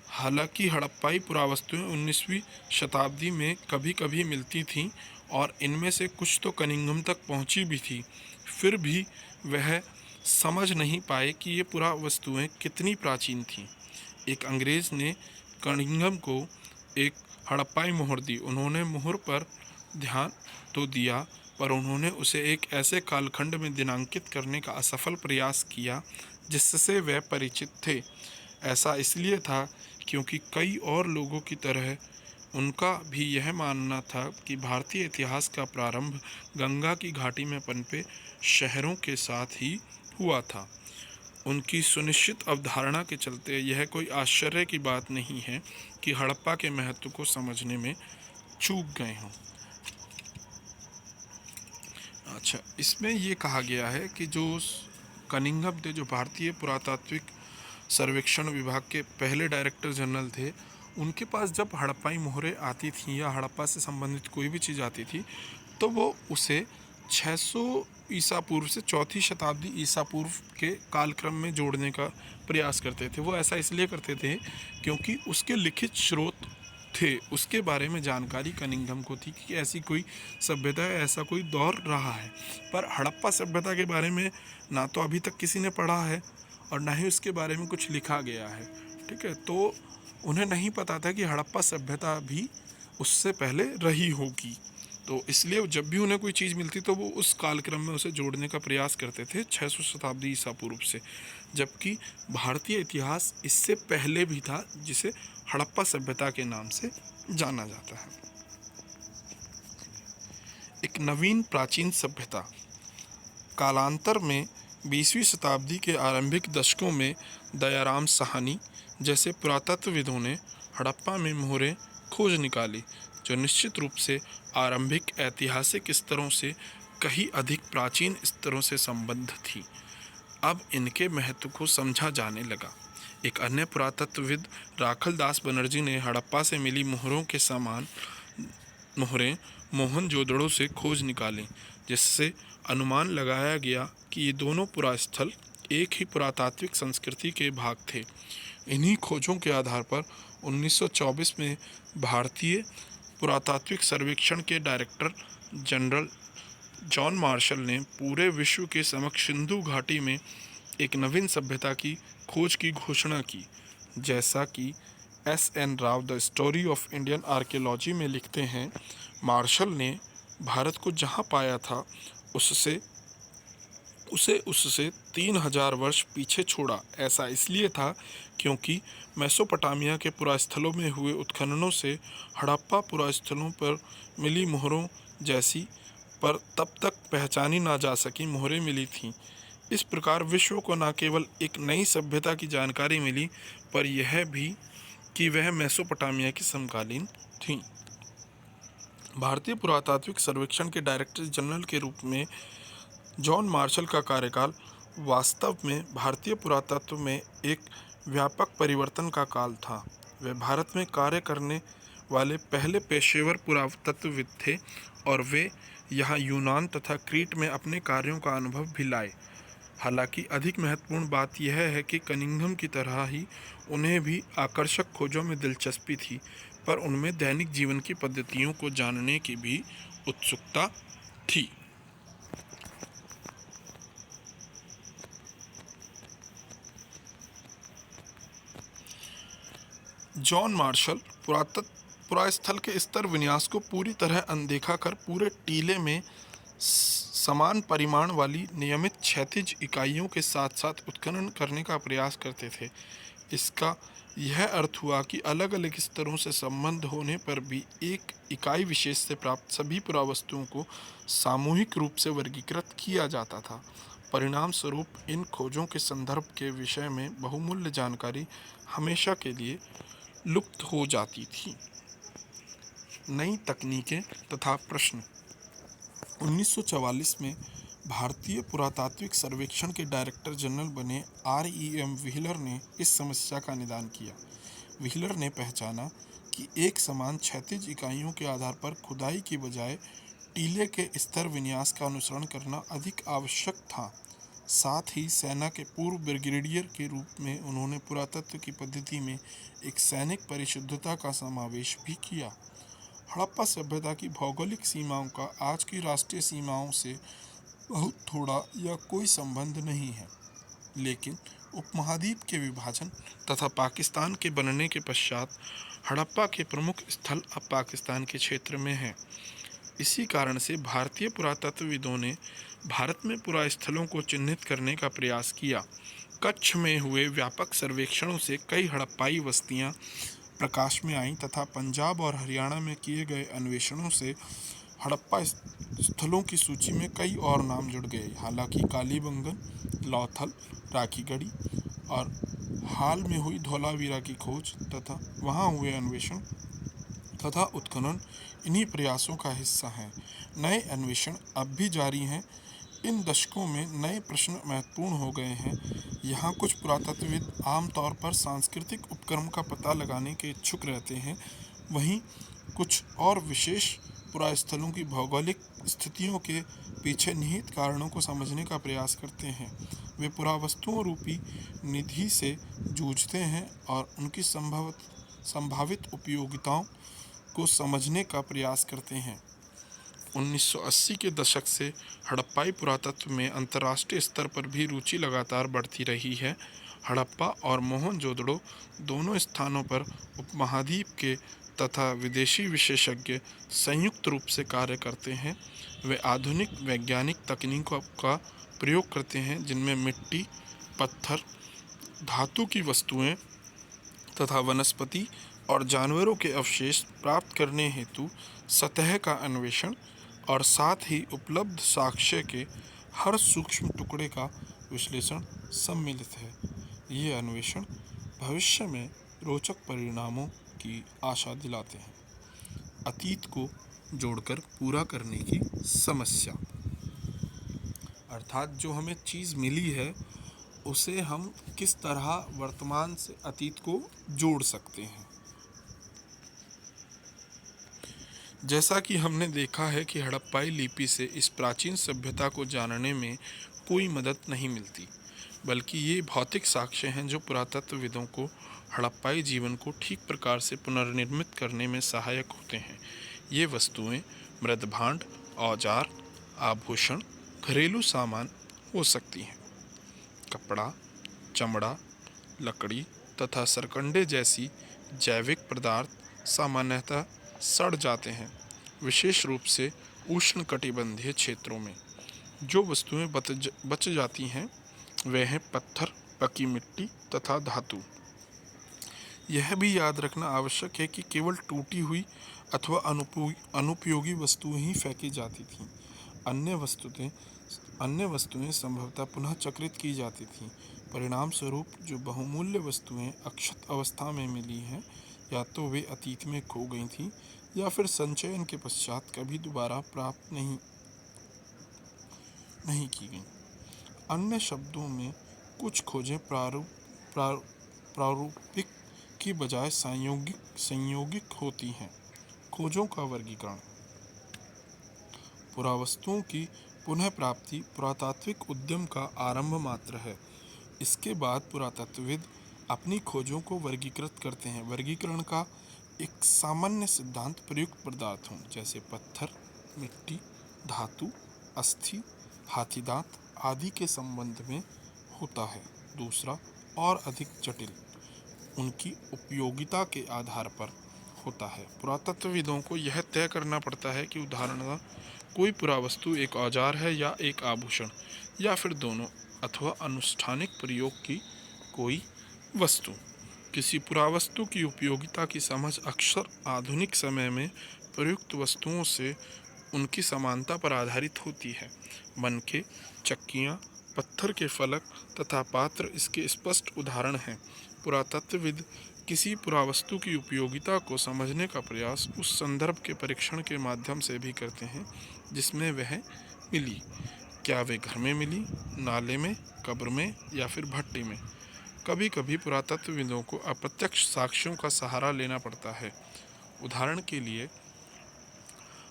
हालांकि हड़प्पाई पुरावस्तुएं 19वीं शताब्दी में कभी कभी मिलती थीं और इनमें से कुछ तो कनिंघम तक पहुंची भी थी, फिर भी वह समझ नहीं पाए कि ये पुरावस्तुएं कितनी प्राचीन थीं। एक अंग्रेज़ ने कनिंघम को एक हड़प्पाई मोहर दी। उन्होंने मोहर पर ध्यान तो दिया पर उन्होंने उसे एक ऐसे कालखंड में दिनांकित करने का असफल प्रयास किया जिससे वे परिचित थे। ऐसा इसलिए था क्योंकि कई और लोगों की तरह उनका भी यह मानना था कि भारतीय इतिहास का प्रारंभ गंगा की घाटी में पनपे शहरों के साथ ही हुआ था। उनकी सुनिश्चित अवधारणा के चलते यह कोई आश्चर्य की बात नहीं है कि हड़प्पा के महत्व को समझने में चूक गए हों। अच्छा, इसमें ये कहा गया है कि जो कनिंघम थे, जो भारतीय पुरातात्विक सर्वेक्षण विभाग के पहले डायरेक्टर जनरल थे, उनके पास जब हड़प्पाई मोहरें आती थीं या हड़प्पा से संबंधित कोई भी चीज़ आती थी तो वो उसे 600 ईसा पूर्व से 4वीं शताब्दी ईसा पूर्व के कालक्रम में जोड़ने का प्रयास करते थे। वो ऐसा इसलिए करते थे क्योंकि उसके लिखित स्रोत थे, उसके बारे में जानकारी कनिंघम को थी कि ऐसी कोई सभ्यता है, ऐसा कोई दौर रहा है। पर हड़प्पा सभ्यता के बारे में ना तो अभी तक किसी ने पढ़ा है और ना ही उसके बारे में कुछ लिखा गया है। ठीक है, तो उन्हें नहीं पता था कि हड़प्पा सभ्यता भी उससे पहले रही होगी। तो इसलिए जब भी उन्हें कोई चीज़ मिलती तो वो उस कालक्रम में उसे जोड़ने का प्रयास करते थे 600 शताब्दी ईसा पूर्व से, जबकि भारतीय इतिहास इससे पहले भी था जिसे हड़प्पा सभ्यता के नाम से जाना जाता है। एक नवीन प्राचीन सभ्यता। कालांतर में 20वीं शताब्दी के आरंभिक दशकों में दयाराम साहनी जैसे पुरातत्वविदों ने हड़प्पा में मोहरें खोज निकाली जो निश्चित रूप से आरंभिक ऐतिहासिक स्तरों से कहीं अधिक प्राचीन स्तरों से संबद्ध थी। अब इनके महत्व को समझा जाने लगा। एक अन्य पुरातत्वविद राखलदास बनर्जी ने हड़प्पा से मिली मोहरों के समान मोहरें मोहनजोदड़ो से खोज निकाली, जिससे अनुमान लगाया गया कि ये दोनों पुरास्थल एक ही पुरातात्विक संस्कृति के भाग थे। इन्हीं खोजों के आधार पर 1924 में भारतीय पुरातात्विक सर्वेक्षण के डायरेक्टर जनरल जॉन मार्शल ने पूरे विश्व के समक्ष सिंधु घाटी में एक नवीन सभ्यता की खोज की घोषणा की। जैसा कि S.N. Rao the story of Indian archaeology में लिखते हैं, मार्शल ने भारत को जहाँ पाया था उससे 3000 वर्ष पीछे छोड़ा। ऐसा इसलिए था क्योंकि मेसोपोटामिया के पुरास्थलों में हुए उत्खननों से हड़प्पा पुरास्थलों पर मिली मोहरों जैसी पर तब तक पहचानी ना जा सकी मोहरें मिली थीं। इस प्रकार विश्व को न केवल एक नई सभ्यता की जानकारी मिली, पर यह भी कि वह मेसोपोटामिया की समकालीन थी। भारतीय पुरातात्विक सर्वेक्षण के डायरेक्टर जनरल के रूप में जॉन मार्शल का कार्यकाल वास्तव में भारतीय पुरातत्व में एक व्यापक परिवर्तन का काल था। वे भारत में कार्य करने वाले पहले पेशेवर पुरातत्वविद थे और वे यहाँ यूनान तथा क्रीट में अपने कार्यों का अनुभव भी लाए। हालांकि अधिक महत्वपूर्ण बात यह है कि कनिंघम की तरह ही उन्हें भी आकर्षक खोजों में दिलचस्पी थी, पर उनमें दैनिक जीवन की पद्धतियों को जानने की भी उत्सुकता थी। जॉन मार्शल पुरास्थल के स्तर विन्यास को पूरी तरह अनदेखा कर पूरे टीले में समान परिमाण वाली नियमित क्षैतिज इकाइयों के साथ साथ उत्खनन करने का प्रयास करते थे। इसका यह अर्थ हुआ कि अलग अलग स्तरों से संबंध होने पर भी एक इकाई विशेष से प्राप्त सभी पुरावस्तुओं को सामूहिक रूप से वर्गीकृत किया जाता था। परिणाम स्वरूप इन खोजों के संदर्भ के विषय में बहुमूल्य जानकारी हमेशा के लिए लुप्त हो जाती थी। नई तकनीकें तथा प्रश्न। 1944 में भारतीय पुरातात्विक सर्वेक्षण के डायरेक्टर जनरल बने R.E.M. व्हीलर ने इस समस्या का निदान किया। व्हीलर ने पहचाना कि एक समान क्षैतिज इकाइयों के आधार पर खुदाई की बजाय टीले के स्तर विन्यास का अनुसरण करना अधिक आवश्यक था। साथ ही सेना के पूर्व ब्रिगेडियर के रूप में उन्होंने पुरातत्व की पद्धति में एक सैनिक परिशुद्धता का समावेश भी किया। हड़प्पा सभ्यता की भौगोलिक सीमाओं का आज की राष्ट्रीय सीमाओं से बहुत थोड़ा या कोई संबंध नहीं है, लेकिन उपमहाद्वीप के विभाजन तथा पाकिस्तान के बनने के पश्चात हड़प्पा के प्रमुख स्थल अब पाकिस्तान के क्षेत्र में हैं। इसी कारण से भारतीय पुरातत्वविदों ने भारत में पुरास्थलों को चिन्हित करने का प्रयास किया। कच्छ में हुए व्यापक सर्वेक्षणों से कई हड़प्पाई बस्तियां प्रकाश में आईं तथा पंजाब और हरियाणा में किए गए अन्वेषणों से हड़प्पा स्थलों की सूची में कई और नाम जुड़ गए। हालांकि कालीबंगन, लौथल, राखीगढ़ी और हाल में हुई धौलावीरा की खोज तथा वहां हुए अन्वेषण तथा उत्खनन इन्हीं प्रयासों का हिस्सा हैं। नए अन्वेषण अब भी जारी हैं। इन दशकों में नए प्रश्न महत्वपूर्ण हो गए हैं। यहाँ कुछ पुरातत्वविद आमतौर पर सांस्कृतिक उपक्रम का पता लगाने के इच्छुक रहते हैं, वहीं कुछ और विशेष पुरास्थलों की भौगोलिक स्थितियों के पीछे निहित कारणों को समझने का प्रयास करते हैं। वे पुरावस्तुओं रूपी निधि से जूझते हैं और उनकी संभावित उपयोगिताओं को समझने का प्रयास करते हैं। 1980 के दशक से हड़प्पाई पुरातत्व में अंतर्राष्ट्रीय स्तर पर भी रुचि लगातार बढ़ती रही है। हड़प्पा और मोहनजोदड़ो दोनों स्थानों पर उपमहाद्वीप के तथा विदेशी विशेषज्ञ संयुक्त रूप से कार्य करते हैं। वे आधुनिक वैज्ञानिक तकनीकों का प्रयोग करते हैं, जिनमें मिट्टी, पत्थर, धातु की वस्तुएं तथा वनस्पति और जानवरों के अवशेष प्राप्त करने हेतु सतह का अन्वेषण और साथ ही उपलब्ध साक्ष्य के हर सूक्ष्म टुकड़े का विश्लेषण सम्मिलित है। ये अन्वेषण भविष्य में रोचक परिणामों की आशा दिलाते हैं। अतीत को जोड़कर पूरा करने की समस्या, अर्थात जो हमें चीज़ मिली है उसे हम किस तरह वर्तमान से अतीत को जोड़ सकते हैं। जैसा कि हमने देखा है कि हड़प्पाई लिपि से इस प्राचीन सभ्यता को जानने में कोई मदद नहीं मिलती, बल्कि ये भौतिक साक्ष्य हैं जो पुरातत्वविदों को हड़प्पाई जीवन को ठीक प्रकार से पुनर्निर्मित करने में सहायक होते हैं। ये वस्तुएं मृदभांड, औजार, आभूषण, घरेलू सामान हो सकती हैं। कपड़ा, चमड़ा, लकड़ी तथा सरकंडे जैसी जैविक पदार्थ सामान्यतः सड़ जाते हैं। विशेष रूप से उष्णकटिबंधीय क्षेत्रों में जो वस्तुएं बच जाती हैं वे हैं पत्थर, पकी मिट्टी तथा धातु। यह भी याद रखना आवश्यक है कि केवल टूटी हुई अथवा अनुपयोगी वस्तुएं ही फेंकी जाती थीं। अन्य वस्तुएं संभवतः पुनः चक्रित की जाती थीं। परिणाम स्वरूप जो बहुमूल्य वस्तुएं अक्षत अवस्था में मिली हैं या तो वे अतीत में खो गई थीं या फिर संचयन के पश्चात कभी दोबारा प्राप्त नहीं की गईं। अन्य शब्दों में कुछ खोजें प्रारूपिक की बजाय संयोगिक होती हैं। खोजों का वर्गीकरण। पुरावस्तुओं की पुनः प्राप्ति पुरातात्विक उद्यम का आरंभ मात्र है। इसके बाद पुरातत्वविद अपनी खोजों को वर्गीकृत करते हैं। वर्गीकरण का एक सामान्य सिद्धांत प्रयुक्त पदार्थों जैसे पत्थर, मिट्टी, धातु, अस्थि, हाथीदांत आदि के संबंध में होता है। दूसरा और अधिक जटिल उनकी उपयोगिता के आधार पर होता है। पुरातत्वविदों को यह तय करना पड़ता है कि उदाहरणतः कोई पुरावस्तु एक औजार है या एक आभूषण या फिर दोनों अथवा अनुष्ठानिक प्रयोग की कोई वस्तु। किसी पुरावस्तु की उपयोगिता की समझ अक्सर आधुनिक समय में प्रयुक्त वस्तुओं से उनकी समानता पर आधारित होती है। मनके, चक्कियाँ, पत्थर के फलक तथा पात्र इसके स्पष्ट उदाहरण हैं। पुरातत्वविद किसी पुरावस्तु की उपयोगिता को समझने का प्रयास उस संदर्भ के परीक्षण के माध्यम से भी करते हैं जिसमें वह मिली। क्या वे घर में मिली, नाले में, कब्र में या फिर भट्टी में। कभी कभी पुरातत्वविदों को अप्रत्यक्ष साक्ष्यों का सहारा लेना पड़ता है। उदाहरण के लिए,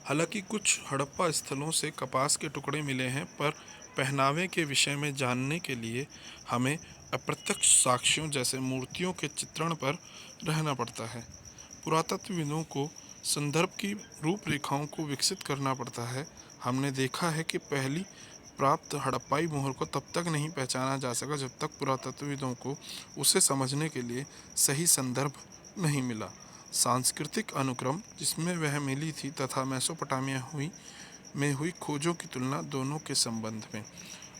हालांकि कुछ हड़प्पा स्थलों से कपास के टुकड़े मिले हैं, पर पहनावे के विषय में जानने के लिए हमें अप्रत्यक्ष साक्ष्यों जैसे मूर्तियों के चित्रण पर रहना पड़ता है। पुरातत्वविदों को संदर्भ की रूपरेखाओं को विकसित करना पड़ता है। हमने देखा है कि पहली प्राप्त हड़प्पाई मोहर को तब तक नहीं पहचाना जा सका जब तक पुरातत्वविदों को उसे समझने के लिए सही संदर्भ नहीं मिला। सांस्कृतिक अनुक्रम जिसमें वह मिली थी तथा मेसोपोटामिया में हुई खोजों की तुलना दोनों के संबंध में।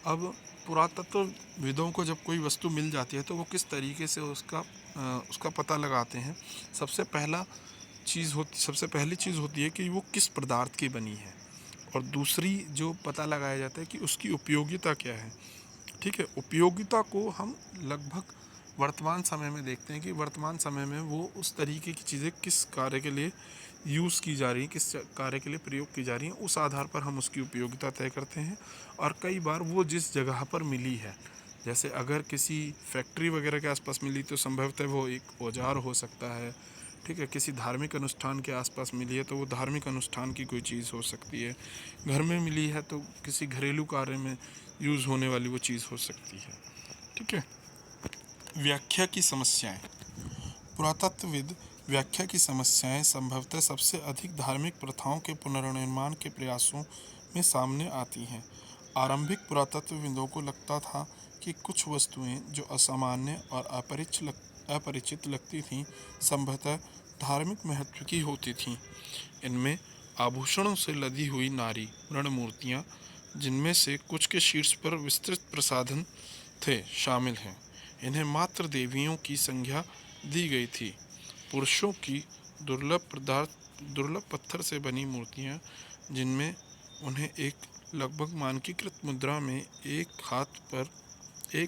अब पुरातत्वविदों को जब कोई वस्तु मिल जाती है तो वो किस तरीके से उसका पता लगाते हैं। सबसे पहली चीज़ होती है कि वो किस पदार्थ की बनी है, और दूसरी जो पता लगाया जाता है कि उसकी उपयोगिता क्या है। ठीक है, उपयोगिता को हम लगभग वर्तमान समय में देखते हैं कि वर्तमान समय में वो उस तरीके की चीज़ें किस कार्य के लिए यूज़ की जा रही हैं, किस कार्य के लिए प्रयोग की जा रही हैं, उस आधार पर हम उसकी उपयोगिता तय करते हैं। और कई बार वो जिस जगह पर मिली है, जैसे अगर किसी फैक्ट्री वगैरह के आसपास मिली तो संभवतः वो एक औजार हो सकता है। ठीक है, किसी धार्मिक अनुष्ठान के आसपास मिली है तो वो धार्मिक अनुष्ठान की कोई चीज़ हो सकती है। घर में मिली है तो किसी घरेलू कार्य में यूज़ होने वाली वो चीज़ हो सकती है। ठीक है। व्याख्या की समस्याएं। पुरातत्वविद व्याख्या की समस्याएं संभवतः सबसे अधिक धार्मिक प्रथाओं के पुनर्निर्माण के प्रयासों में सामने आती हैं। आरंभिक पुरातत्वविदों को लगता था कि कुछ वस्तुएं जो असामान्य और अपरिचित लगती थीं संभवतः धार्मिक महत्व की होती थीं। इनमें आभूषणों से लदी हुई नारी मृण मूर्तियाँ, जिनमें से कुछ के शीर्ष पर विस्तृत प्रसाधन थे, शामिल हैं। इन्हें मात्र देवियों की संज्ञा दी गई थी। पुरुषों की दुर्लभ पत्थर से बनी मूर्तियाँ, जिनमें उन्हें एक लगभग मानकीकृत मुद्रा में एक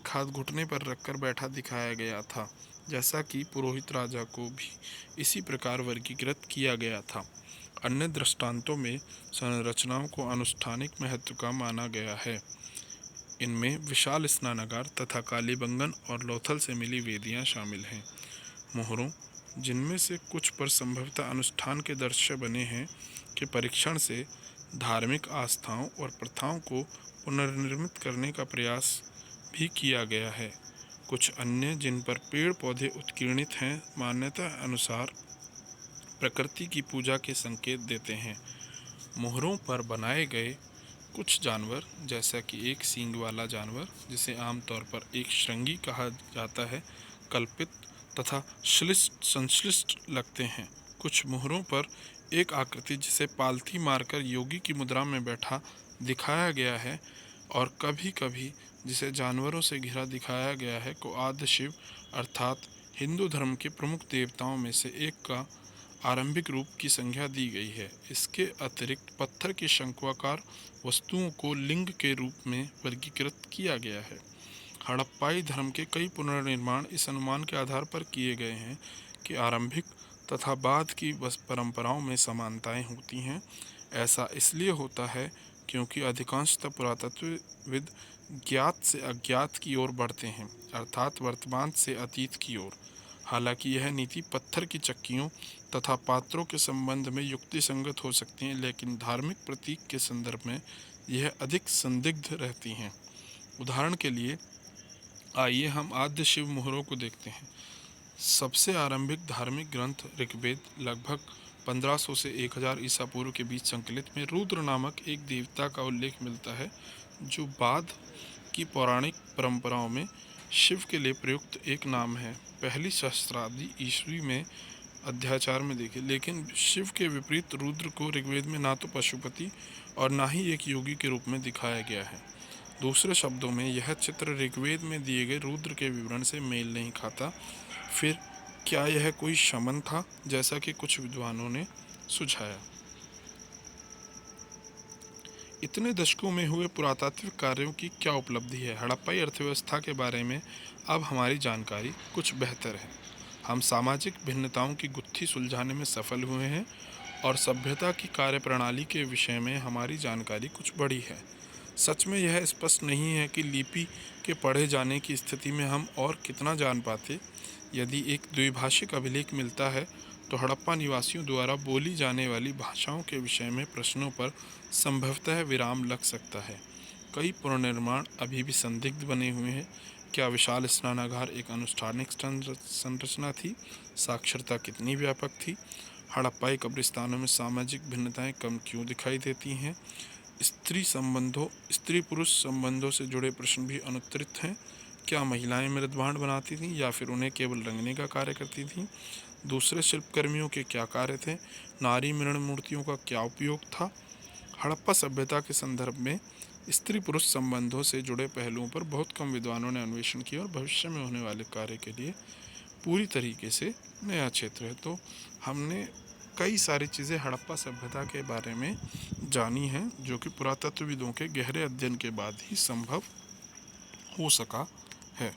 हाथ घुटने पर रखकर बैठा दिखाया गया था, जैसा कि पुरोहित राजा को भी इसी प्रकार वर्गीकृत किया गया था। अन्य दृष्टांतों में संरचनाओं को अनुष्ठानिक महत्व का माना गया है। इनमें विशाल स्नानागार तथा कालीबंगन और लोथल से मिली वेदियां शामिल हैं। मोहरों, जिनमें से कुछ पर संभवतः अनुष्ठान के दृश्य बने हैं, के परीक्षण से धार्मिक आस्थाओं और प्रथाओं को पुनर्निर्मित करने का प्रयास भी किया गया है। कुछ अन्य जिन पर पेड़ पौधे उत्कीर्णित हैं, मान्यता अनुसार प्रकृति की पूजा के संकेत देते हैं। मोहरों पर बनाए गए कुछ जानवर जैसा कि एक सींग वाला जानवर, जिसे आमतौर पर एक श्रृंगी कहा जाता है, कल्पित तथा श्लिष्ट संश्लिष्ट लगते हैं। कुछ मोहरों पर एक आकृति जिसे पालथी मारकर योगी की मुद्रा में बैठा दिखाया गया है और कभी कभी जिसे जानवरों से घिरा दिखाया गया है को आद्य शिव अर्थात हिंदू धर्म के प्रमुख देवताओं में से एक का आरंभिक रूप की संज्ञा दी गई है। इसके अतिरिक्त पत्थर की शंक्वाकार वस्तुओं को लिंग के रूप में वर्गीकृत किया गया है। हड़प्पाई धर्म के कई पुनर्निर्माण इस अनुमान के आधार पर किए गए हैं कि आरंभिक तथा बाद की परंपराओं में समानताएं होती हैं। ऐसा इसलिए होता है क्योंकि अधिकांशतः पुरातत्वविद ज्ञात से अज्ञात की ओर बढ़ते हैं, अर्थात वर्तमान से अतीत की ओर। हालांकि यह नीति पत्थर की चक्कियों तथा पात्रों के संबंध में युक्तिसंगत हो सकती है, लेकिन धार्मिक प्रतीक के संदर्भ में यह अधिक संदिग्ध रहती हैं। उदाहरण के लिए आइए हम आद्य शिव मोहरों को देखते हैं। सबसे आरंभिक धार्मिक ग्रंथ ऋग्वेद लगभग 1500 से 1000 ईसा पूर्व के बीच संकलित में रुद्र नामक एक देवता का उल्लेख मिलता है, जो बाद की पौराणिक परंपराओं में शिव के लिए प्रयुक्त एक नाम है। पहली सहस्त्राब्दी ईस्वी में अध्याचार में देखें, लेकिन शिव के विपरीत रुद्र को ऋग्वेद में ना तो पशुपति और ना ही एक योगी के रूप में दिखाया गया है। दूसरे शब्दों में यह चित्र ऋग्वेद में दिए गए रुद्र के विवरण से मेल नहीं खाता। फिर क्या यह कोई शमन था, जैसा कि कुछ विद्वानों ने सुझाया? इतने दशकों में हुए पुरातात्विक कार्यों की क्या उपलब्धि है? हड़प्पाई अर्थव्यवस्था के बारे में अब हमारी जानकारी कुछ बेहतर है। हम सामाजिक भिन्नताओं की गुत्थी सुलझाने में सफल हुए हैं और सभ्यता की कार्यप्रणाली के विषय में हमारी जानकारी कुछ बड़ी है। सच में यह स्पष्ट नहीं है कि लिपि के पढ़े जाने की स्थिति में हम और कितना जान पाते। यदि एक द्विभाषिक अभिलेख मिलता है तो हड़प्पा निवासियों द्वारा बोली जाने वाली भाषाओं के विषय में प्रश्नों पर संभवतः विराम लग सकता है। कई पुनर्निर्माण अभी भी संदिग्ध बने हुए हैं। क्या विशाल स्नानागार एक अनुष्ठानिक संरचना थी? साक्षरता कितनी व्यापक थी? हड़प्पाई कब्रिस्तानों में सामाजिक भिन्नताएं कम क्यों दिखाई देती हैं? स्त्री पुरुष संबंधों से जुड़े प्रश्न भी अनुत्तरित हैं। क्या महिलाएं मृदभांड बनाती थीं या फिर उन्हें केवल रंगने का कार्य करती थीं? दूसरे शिल्पकर्मियों के क्या कार्य थे? नारी मृण मूर्तियों का क्या उपयोग था? हड़प्पा सभ्यता के संदर्भ में स्त्री पुरुष संबंधों से जुड़े पहलुओं पर बहुत कम विद्वानों ने अन्वेषण किया और भविष्य में होने वाले कार्य के लिए पूरी तरीके से नया क्षेत्र है। तो हमने कई सारी चीज़ें हड़प्पा सभ्यता के बारे में जानी हैं, जो कि पुरातत्वविदों के गहरे अध्ययन के बाद ही संभव हो सका है।